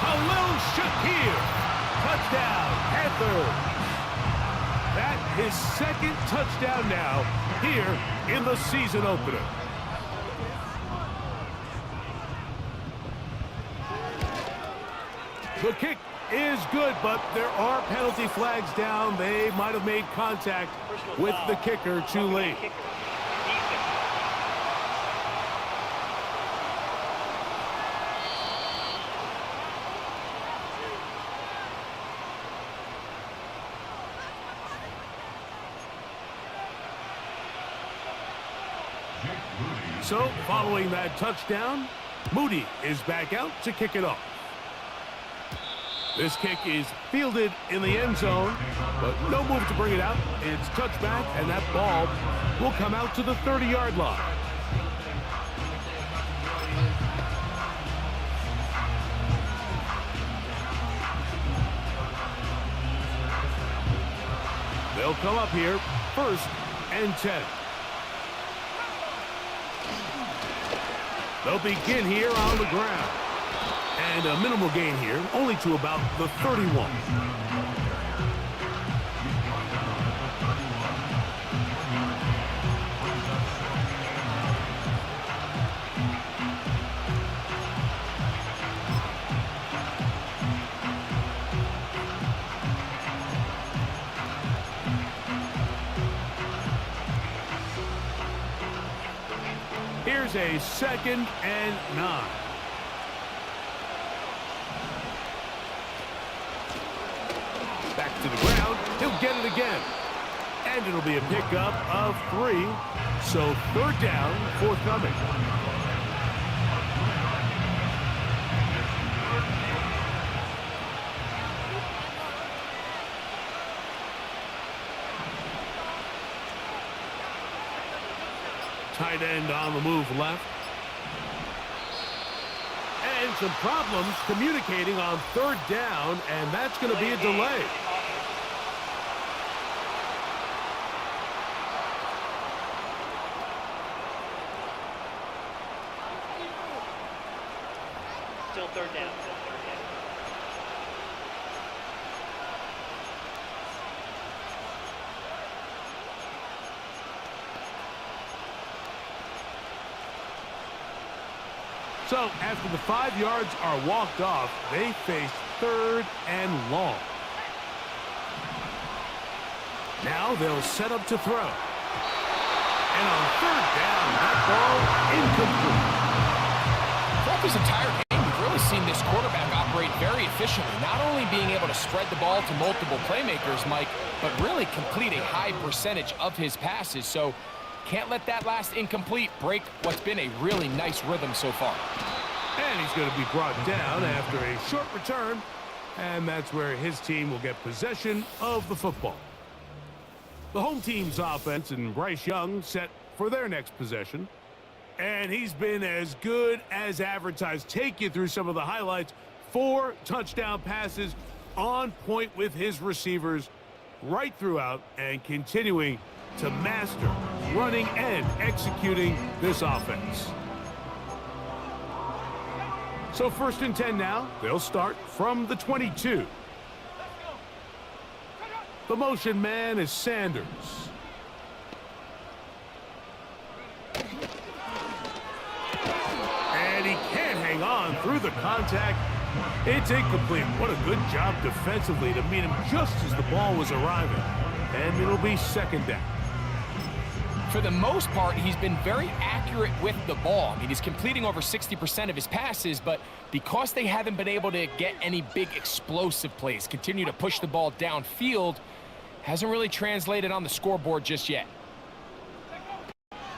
B: Khalil Shakir. Touchdown, Panthers. That his second touchdown now here in the season opener. The kick is good, but there are penalty flags down. They might have made contact with the kicker too late. So, following that touchdown, Moody is back out to kick it off. This kick is fielded in the end zone, but no move to bring it out. It's touchback, and that ball will come out to the 30-yard line. They'll come up here, 1st and 10. They'll begin here on the ground. And a minimal gain here, only to about the 31. Here's a 2nd and 9. Back to the ground. He'll get it again. And it'll be a pickup of 3. So 3rd down, forthcoming. Tight end on the move left. And some problems communicating on 3rd down, and that's going to be a delay.
F: Still 3rd down.
B: So, after the 5 yards are walked off, they face 3rd and long. Now they'll set up to throw. And on 3rd down, that ball incomplete.
C: Throughout this entire game, we've really seen this quarterback operate very efficiently, not only being able to spread the ball to multiple playmakers, Mike, but really complete a high percentage of his passes. So can't let that last incomplete break what's been a really nice rhythm so far.
B: And he's going to be brought down after a short return, and that's where his team will get possession of the football. The home team's offense and Bryce Young set for their next possession. And he's been as good as advertised. Take you through some of the highlights. 4 touchdown passes on point with his receivers right throughout and continuing to master running and executing this offense. So 1st and 10 now. They'll start from the 22. The motion man is Sanders. And he can't hang on through the contact. It's incomplete. What a good job defensively to meet him just as the ball was arriving. And it'll be 2nd down.
C: For the most part, he's been very accurate with the ball. I mean, he's completing over 60% of his passes, but because they haven't been able to get any big explosive plays, continue to push the ball downfield, hasn't really translated on the scoreboard just yet.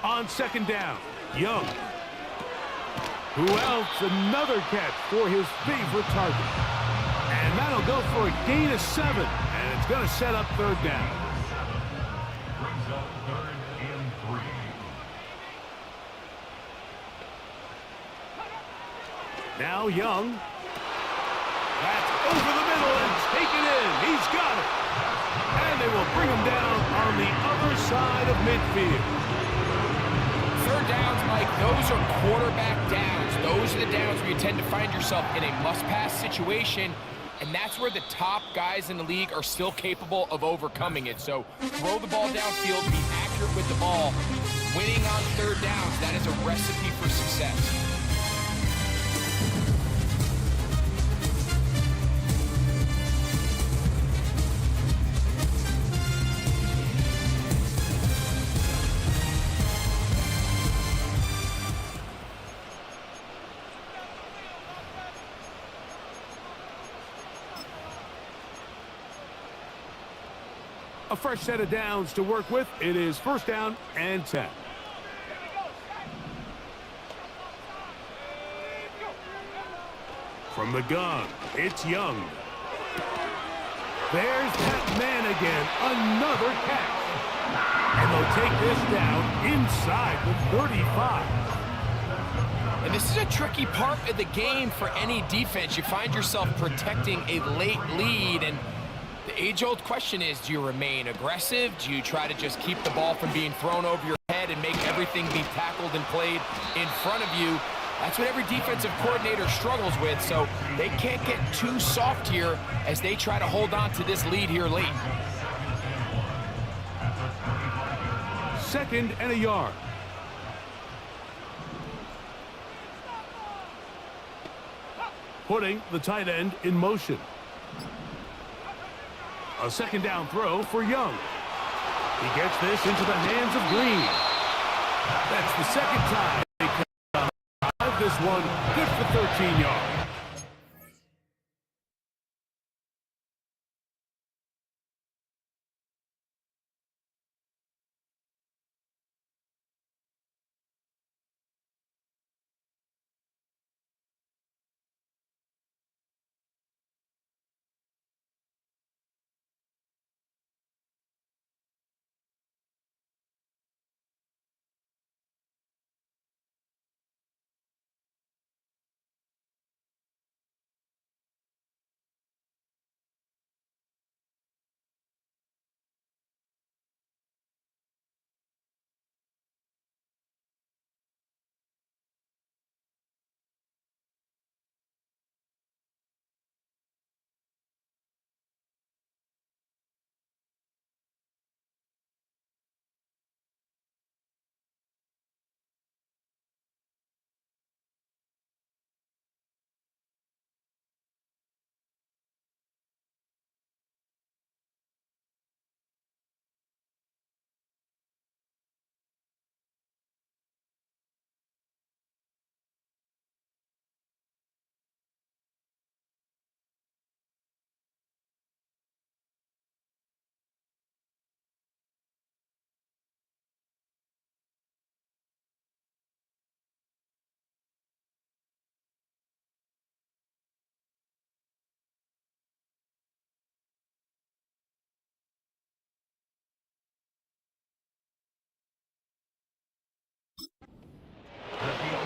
B: On 2nd down, Young. Who else? Another catch for his favorite target. And that'll go for a gain of 7, and it's going to set up 3rd down.
E: Brings up 3rd and 3.
B: Now Young. That's over the middle and taken in. He's got it. And they will bring him down on the other side of midfield.
C: Third downs, Mike, those are quarterback downs. Those are the downs where you tend to find yourself in a must-pass situation, and that's where the top guys in the league are still capable of overcoming it. So throw the ball downfield, be accurate with the ball. Winning on third downs, that is a recipe for success.
B: A fresh set of downs to work with. It is first down and 10. From the gun, it's Young. There's that man again. Another catch. And they'll take this down inside the 35.
C: And this is a tricky part of the game for any defense. You find yourself protecting a late lead, and the age-old question is, do you remain aggressive? Do you try to just keep the ball from being thrown over your head and make everything be tackled and played in front of you? That's what every defensive coordinator struggles with, so they can't get too soft here as they try to hold on to this lead here late.
B: Second and a yard. Putting the tight end in motion. A second down throw for Young. He gets this into the hands of Green. That's the second time they come out. This one good for 13 yards.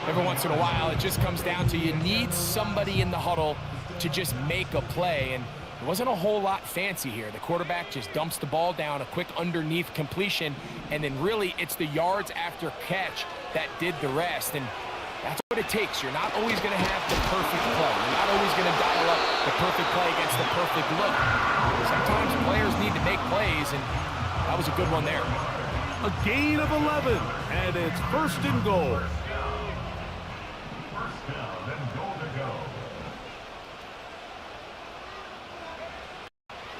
C: Every once in a while, it just comes down to you need somebody in the huddle to just make a play, and it wasn't a whole lot fancy here. The quarterback just dumps the ball down, a quick underneath completion, and then really it's the yards after catch that did the rest, and that's what it takes. You're not always going to have the perfect play. You're not always going to dial up the perfect play against the perfect look. Sometimes players need to make plays, and that was a good one there.
B: A gain of 11, and it's first and goal.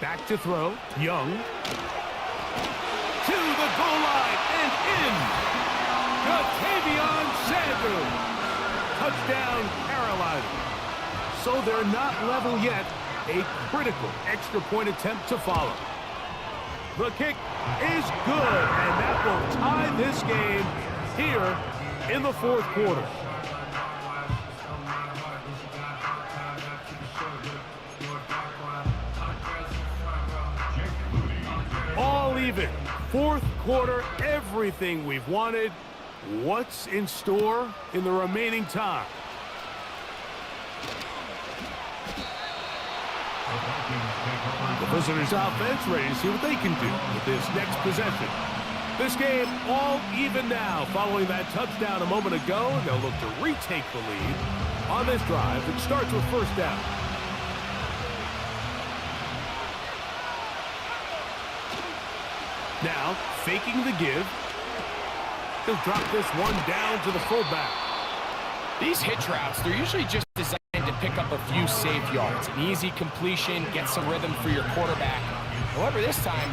B: Back to throw, Young. To the goal line and in. Ja'Tavion Sanders. Touchdown, Carolina. So they're not level yet. A critical extra point attempt to follow. The kick is good, and that will tie this game here in the fourth quarter. All even. Fourth quarter, everything we've wanted. What's in store in the remaining time? The visitors' offense ready to see what they can do with this next possession. This game all even now following that touchdown a moment ago. They'll look to retake the lead on this drive that starts with first down. Now, faking the give. He'll drop this one down to the fullback.
C: These hitch routes, they're usually just designed to pick up a few safe yards. An easy completion, get some rhythm for your quarterback. However, this time,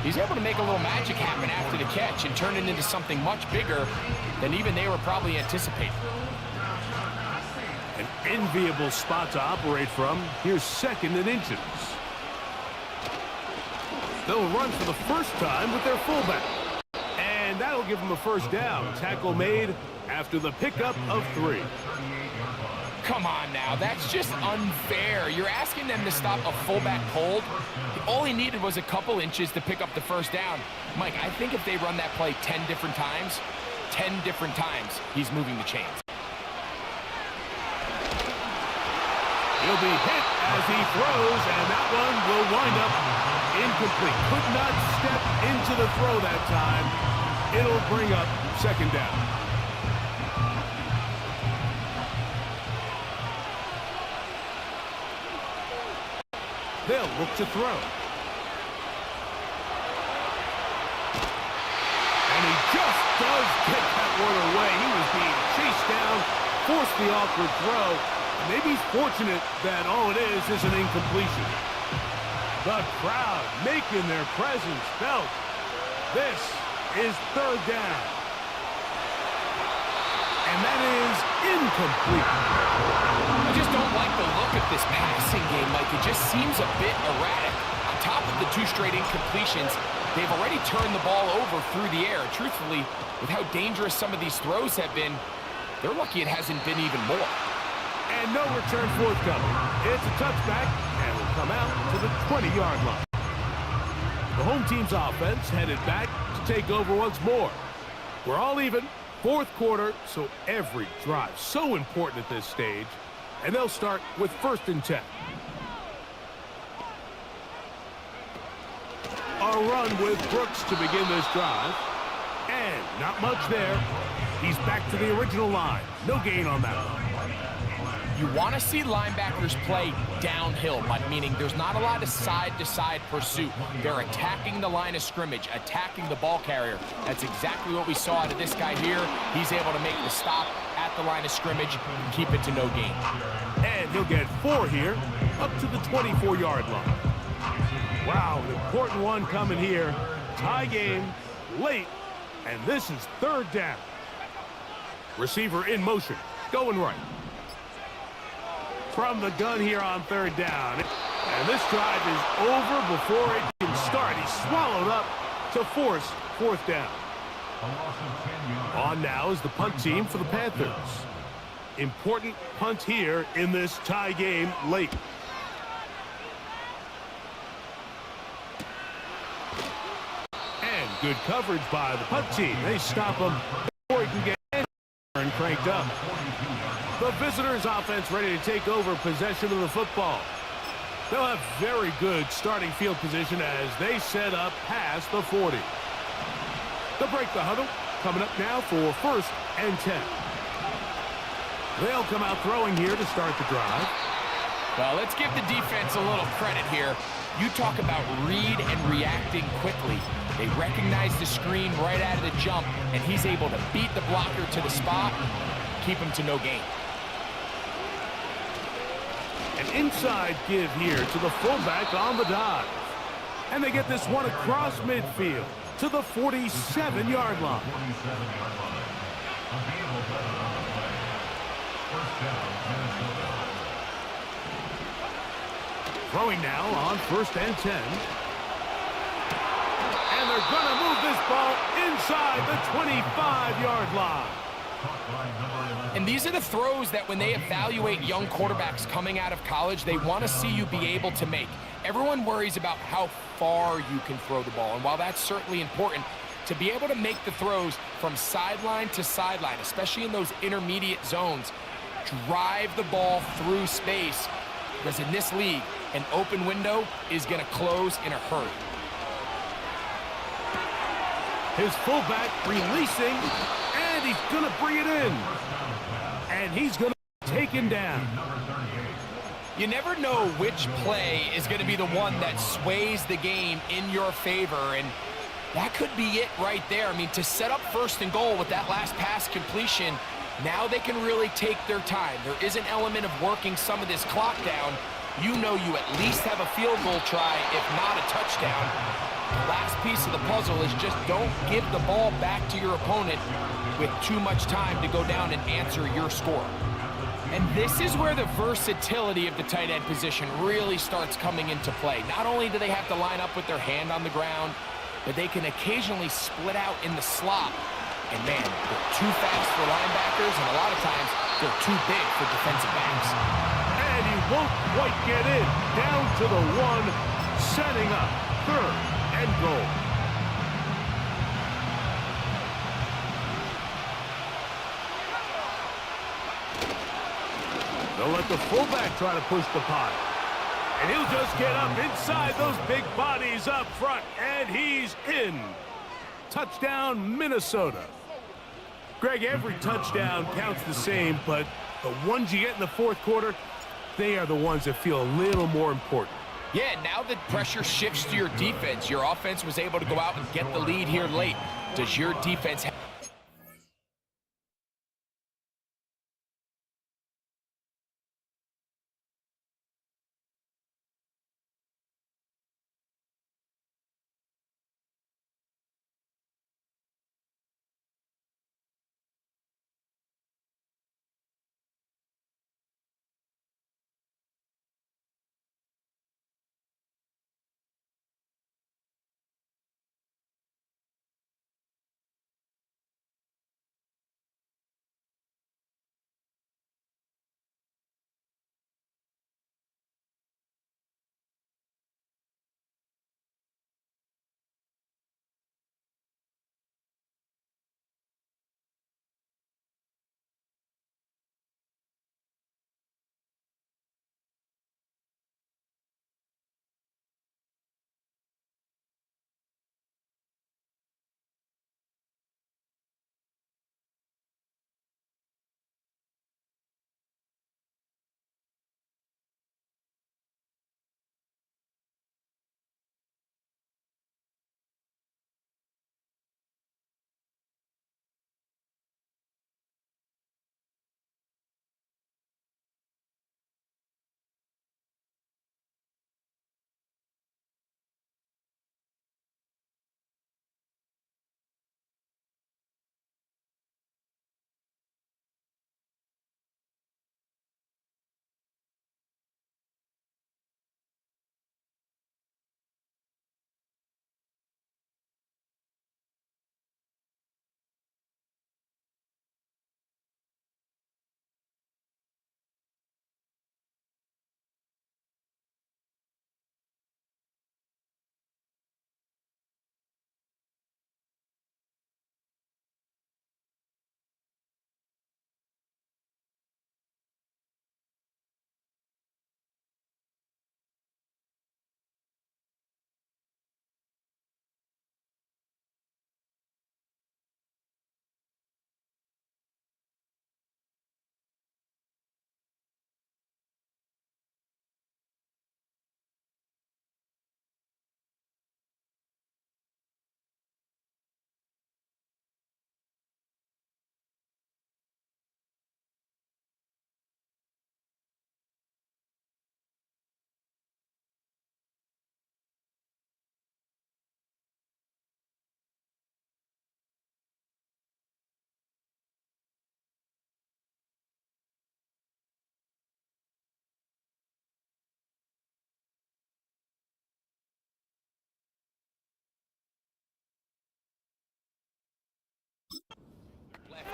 C: he's able to make a little magic happen after the catch and turn it into something much bigger than even they were probably anticipating.
B: An enviable spot to operate from. Here's 2nd and inches. They'll run for the first time with their fullback. And that'll give them a first down. Tackle made after the pickup of 3.
C: Come on now, that's just unfair. You're asking them to stop a fullback cold. All he needed was a couple inches to pick up the first down. Mike, I think if they run that play 10 different times, he's moving the chains.
B: He'll be hit as he throws, and that one will wind up incomplete. Could not step into the throw that time. It'll bring up 2nd down. They'll look to throw. And he just does get that one away. He was being chased down, forced the awkward throw. Maybe he's fortunate that all it is an incompletion. The crowd making their presence felt. This is 3rd down. And that is incomplete.
C: I just don't like the look of this passing game, Mike. It just seems a bit erratic. On top of the 2 straight incompletions, they've already turned the ball over through the air. Truthfully, with how dangerous some of these throws have been, they're lucky it hasn't been even more.
B: And no return forthcoming. It's a touchback, and will come out to the 20-yard line. The home team's offense headed back to take over once more. We're all even. 4th quarter, so every drive so important at this stage. And they'll start with 1st and 10. A run with Brooks to begin this drive. And not much there. He's back to the original line. No gain on that one.
C: You want to see linebackers play downhill, but meaning there's not a lot of side-to-side pursuit. They're attacking the line of scrimmage, attacking the ball carrier. That's exactly what we saw out of this guy here. He's able to make the stop at the line of scrimmage and keep it to no gain.
B: And he'll get 4 here, up to the 24-yard line. Wow, an important one coming here. Tie game, late, and this is 3rd down. Receiver in motion, going right. From the gun here on 3rd down. And this drive is over before it can start. He's swallowed up to force 4th down. On now is the punt team for the Panthers. Important punt here in this tie game late. And good coverage by the punt team. They stop him before he can get in and cranked up. The visitors' offense ready to take over possession of the football. They'll have very good starting field position as they set up past the 40. They'll break the huddle. Coming up now for 1st and 10. They'll come out throwing here to start the drive.
C: Well, let's give the defense a little credit here. You talk about read and reacting quickly. They recognize the screen right out of the jump, and he's able to beat the blocker to the spot, keep him to no gain.
B: An inside give here to the fullback on the dive. And they get this one across midfield to the 47-yard line. Throwing now on 1st and 10. And they're going to move this ball inside the 25-yard line.
C: And these are the throws that when they evaluate young quarterbacks coming out of college, they want to see you be able to make. Everyone worries about how far you can throw the ball. And while that's certainly important, to be able to make the throws from sideline to sideline, especially in those intermediate zones, drive the ball through space, because in this league, an open window is going to close in a hurry.
B: His fullback releasing, and he's going to bring it in. And he's going to take him down.
C: You never know which play is going to be the one that sways the game in your favor, and that could be it right there. I mean, to set up 1st and goal with that last pass completion, now they can really take their time. There is an element of working some of this clock down. You know you at least have a field goal try, if not a touchdown. The last piece of the puzzle is just don't give the ball back to your opponent with too much time to go down and answer your score. And this is where the versatility of the tight end position really starts coming into play. Not only do they have to line up with their hand on the ground, but they can occasionally split out in the slot. And man, they're too fast for linebackers, and a lot of times they're too big for defensive backs.
B: And he won't quite get in. Down to the 1, setting up 3rd and goal. They'll let the fullback try to push the pot. And he'll just get up inside those big bodies up front. And he's in. Touchdown, Minnesota. Greg, every touchdown counts the same, but the ones you get in the 4th quarter, they are the ones that feel a little more important.
C: Yeah, now that pressure shifts to your defense, your offense was able to go out and get the lead here late. Does your defense have...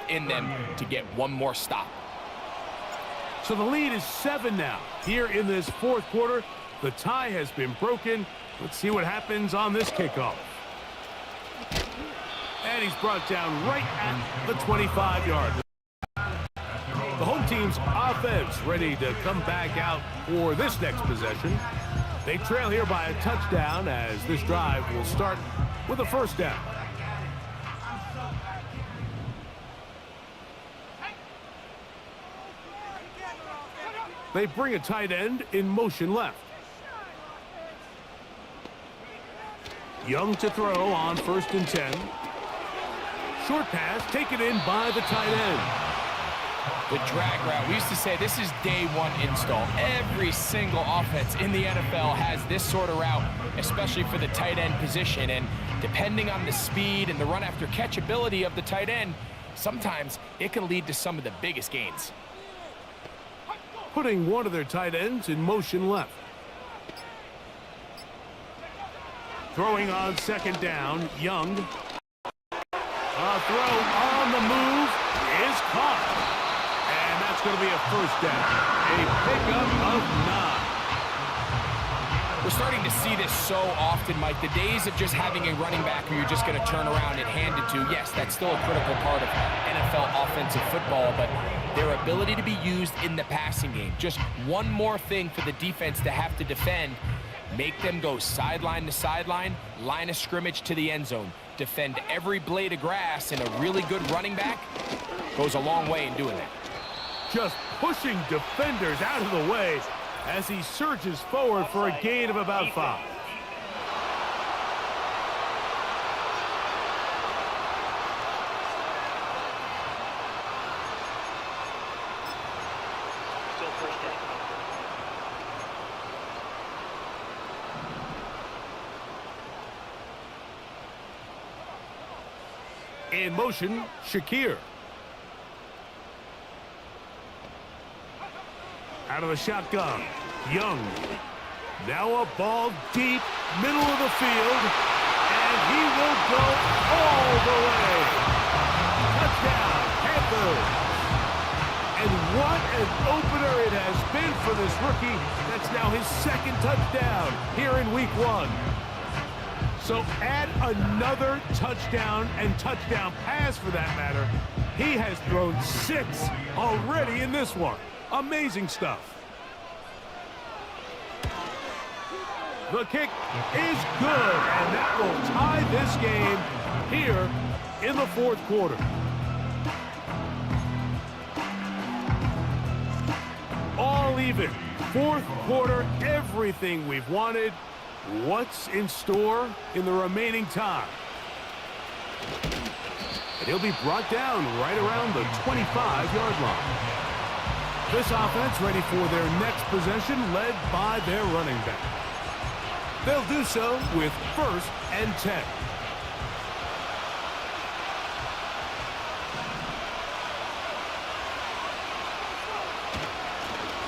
C: in them to get one more stop.
B: So the lead is 7 now. Here in this 4th quarter, the tie has been broken. Let's see what happens on this kickoff. And he's brought down right at the 25-yard line. The home team team's offense ready to come back out for this next possession. They trail here by a touchdown as this drive will start with a first down. They bring a tight end in motion left. Young to throw on 1st and 10. Short pass taken in by the tight end.
C: The drag route. We used to say this is day one install. Every single offense in the NFL has this sort of route, especially for the tight end position. And depending on the speed and the run after catch ability of the tight end, sometimes it can lead to some of the biggest gains.
B: Putting one of their tight ends in motion left. Throwing on 2nd down, Young. A throw on the move is caught. And that's going to be a first down. A pickup of 9.
C: We're starting to see this so often, Mike. The days of just having a running back who you're just going to turn around and hand it to, yes, that's still a critical part of NFL offensive football, but their ability to be used in the passing game. Just one more thing for the defense to have to defend. Make them go sideline to sideline, line of scrimmage to the end zone. Defend every blade of grass, and a really good running back goes a long way in doing that.
B: Just pushing defenders out of the way as he surges forward for a gain of about 5.
F: Still first down.
B: In motion, Shakir. Out of the shotgun, Young. Now a ball deep, middle of the field, and he will go all the way. Touchdown, Panthers. And what an opener it has been for this rookie. That's now his 2nd touchdown here in week 1. So add another touchdown and touchdown pass for that matter. He has thrown 6 already in this one. Amazing stuff. The kick is good, and that will tie this game here in the 4th quarter. All even. 4th quarter, everything we've wanted. What's in store in the remaining time? And he'll be brought down right around the 25-yard line. This offense ready for their next possession, led by their running back. They'll do so with 1st and 10.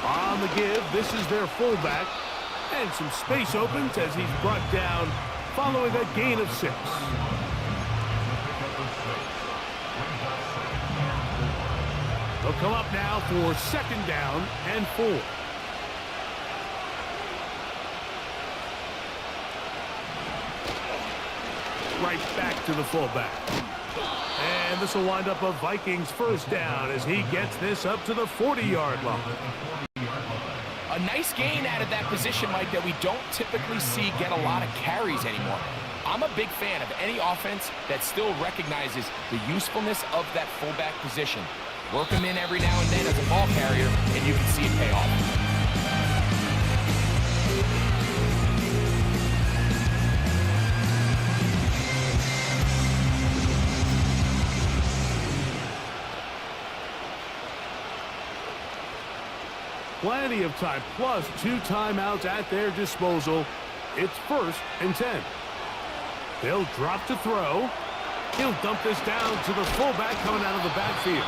B: On the give, this is their fullback. And some space opens as he's brought down following a gain of 6. They'll come up now for 2nd down and 4. Right back to the fullback. And this will wind up a Vikings 1st down as he gets this up to the 40-yard line.
C: A nice gain out of that position, Mike, that we don't typically see get a lot of carries anymore. I'm a big fan of any offense that still recognizes the usefulness of that fullback position. Work him in every now and then as a ball carrier, and you can see it pay off.
B: Plenty of time, plus 2 timeouts at their disposal. It's 1st and 10. They'll drop to throw. He'll dump this down to the fullback coming out of the backfield.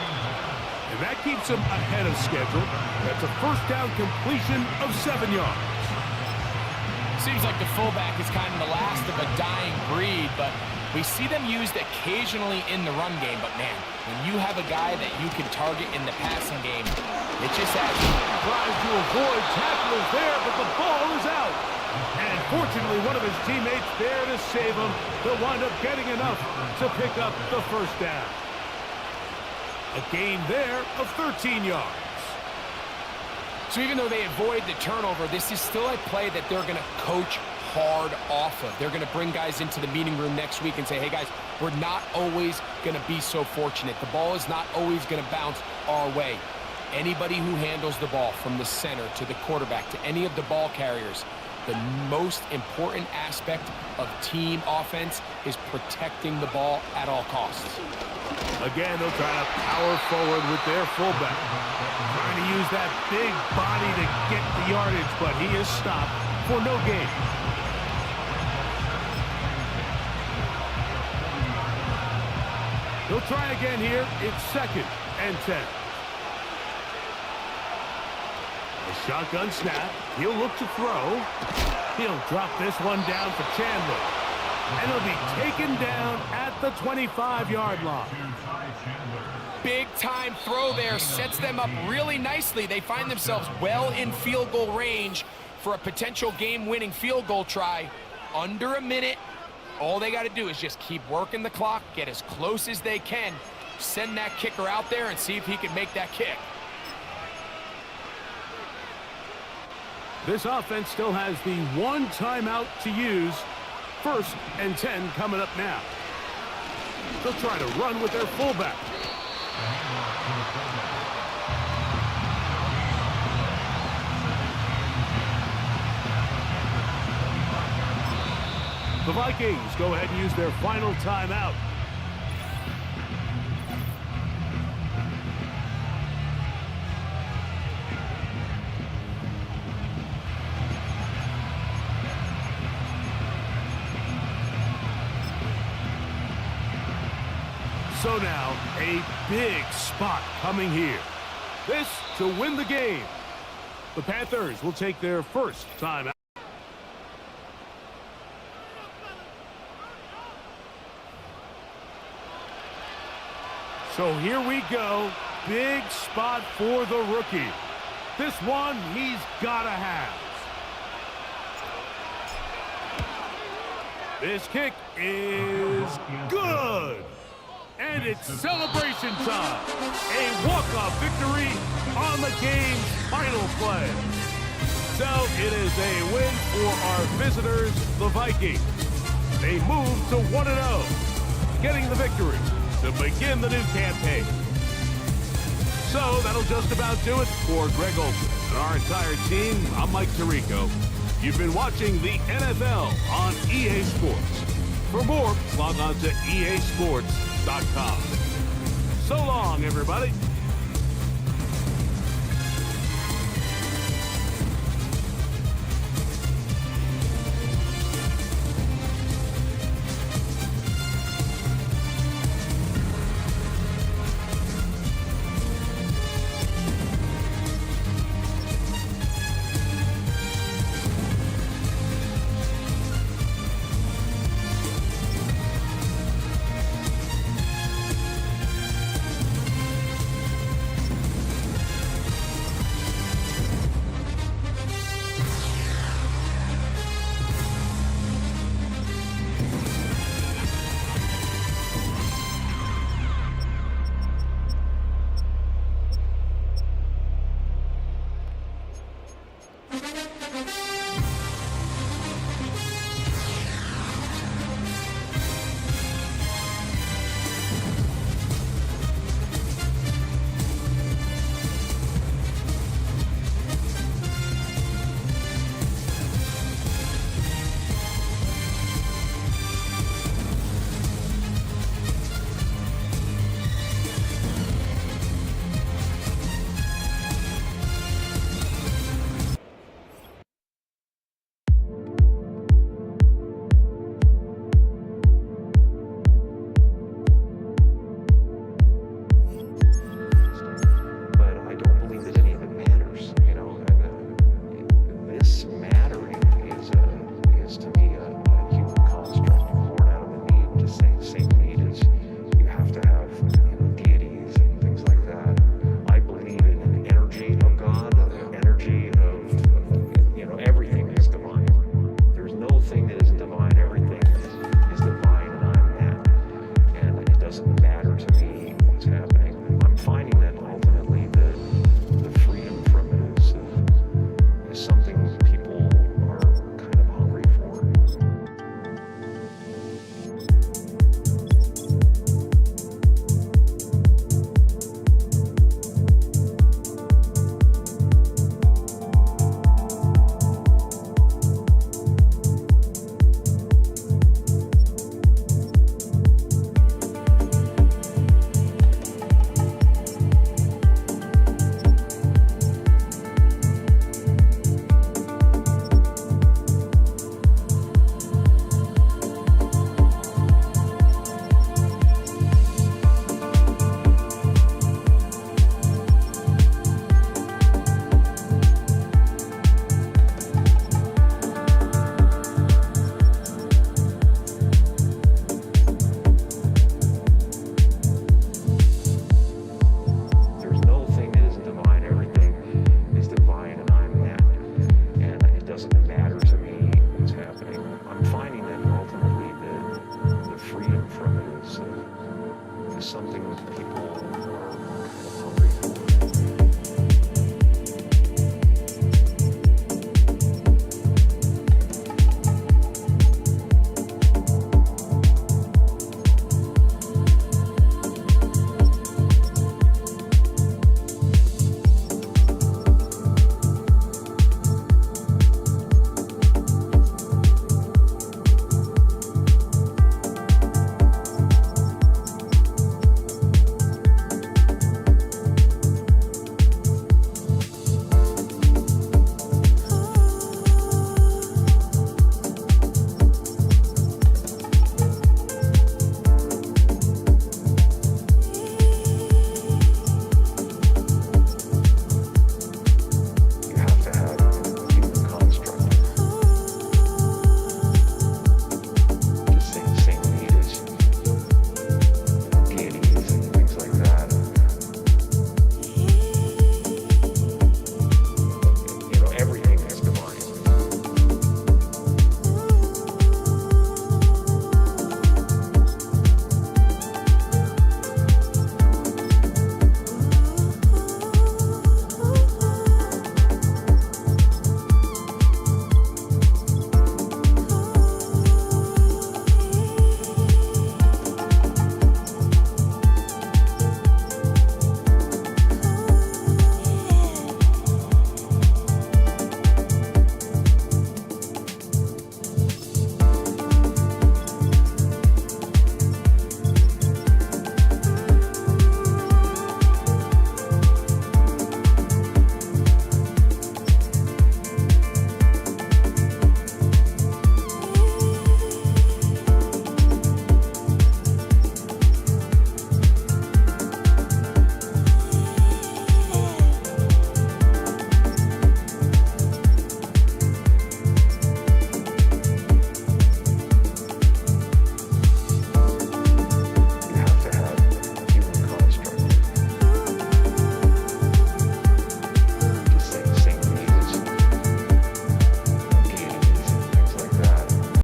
B: And that keeps him ahead of schedule. That's a 1st down completion of 7 yards.
C: Seems like the fullback is kind of the last of a dying breed, but we see them used occasionally in the run game. But man, when you have a guy that you can target in the passing game, it just adds.
B: Tries to avoid tackles there, but the ball is out. And fortunately, one of his teammates there to save him. They'll wind up getting enough to pick up the 1st down. A gain there of 13 yards.
C: So even though they avoid the turnover, this is still a play that they're going to coach hard off of. They're going to bring guys into the meeting room next week and say, hey guys, we're not always going to be so fortunate. The ball is not always going to bounce our way. Anybody who handles the ball from the center to the quarterback to any of the ball carriers, the most important aspect of team offense is protecting the ball at all costs.
B: Again, they'll try to power forward with their fullback. Trying to use that big body to get the yardage, but he is stopped for no gain. He'll try again here. It's 2nd and 10. A shotgun snap. He'll look to throw. He'll drop this one down for Chandler. And he'll be taken down at the 25-yard line.
C: Big-time throw there. Sets them up really nicely. They find themselves well in field goal range for a potential game-winning field goal try. Under a minute. All they got to do is just keep working the clock, get as close as they can, send that kicker out there and see if he can make that kick.
B: This offense still has the one timeout to use. 1st and 10 coming up now. They'll try to run with their fullback. The Vikings go ahead and use their final timeout. So now, a big spot coming here. This to win the game. The Panthers will take their first timeout. So here we go. Big spot for the rookie. This one he's got to have. This kick is good. And it's celebration time. A walk-off victory on the game's final play. So it is a win for our visitors, the Vikings. They move to 1-0, getting the victory to begin the new campaign. So that'll just about do it for Greg Olson and our entire team. I'm Mike Tirico. You've been watching the NFL on EA Sports. For more, log on to easports.com. So long, everybody.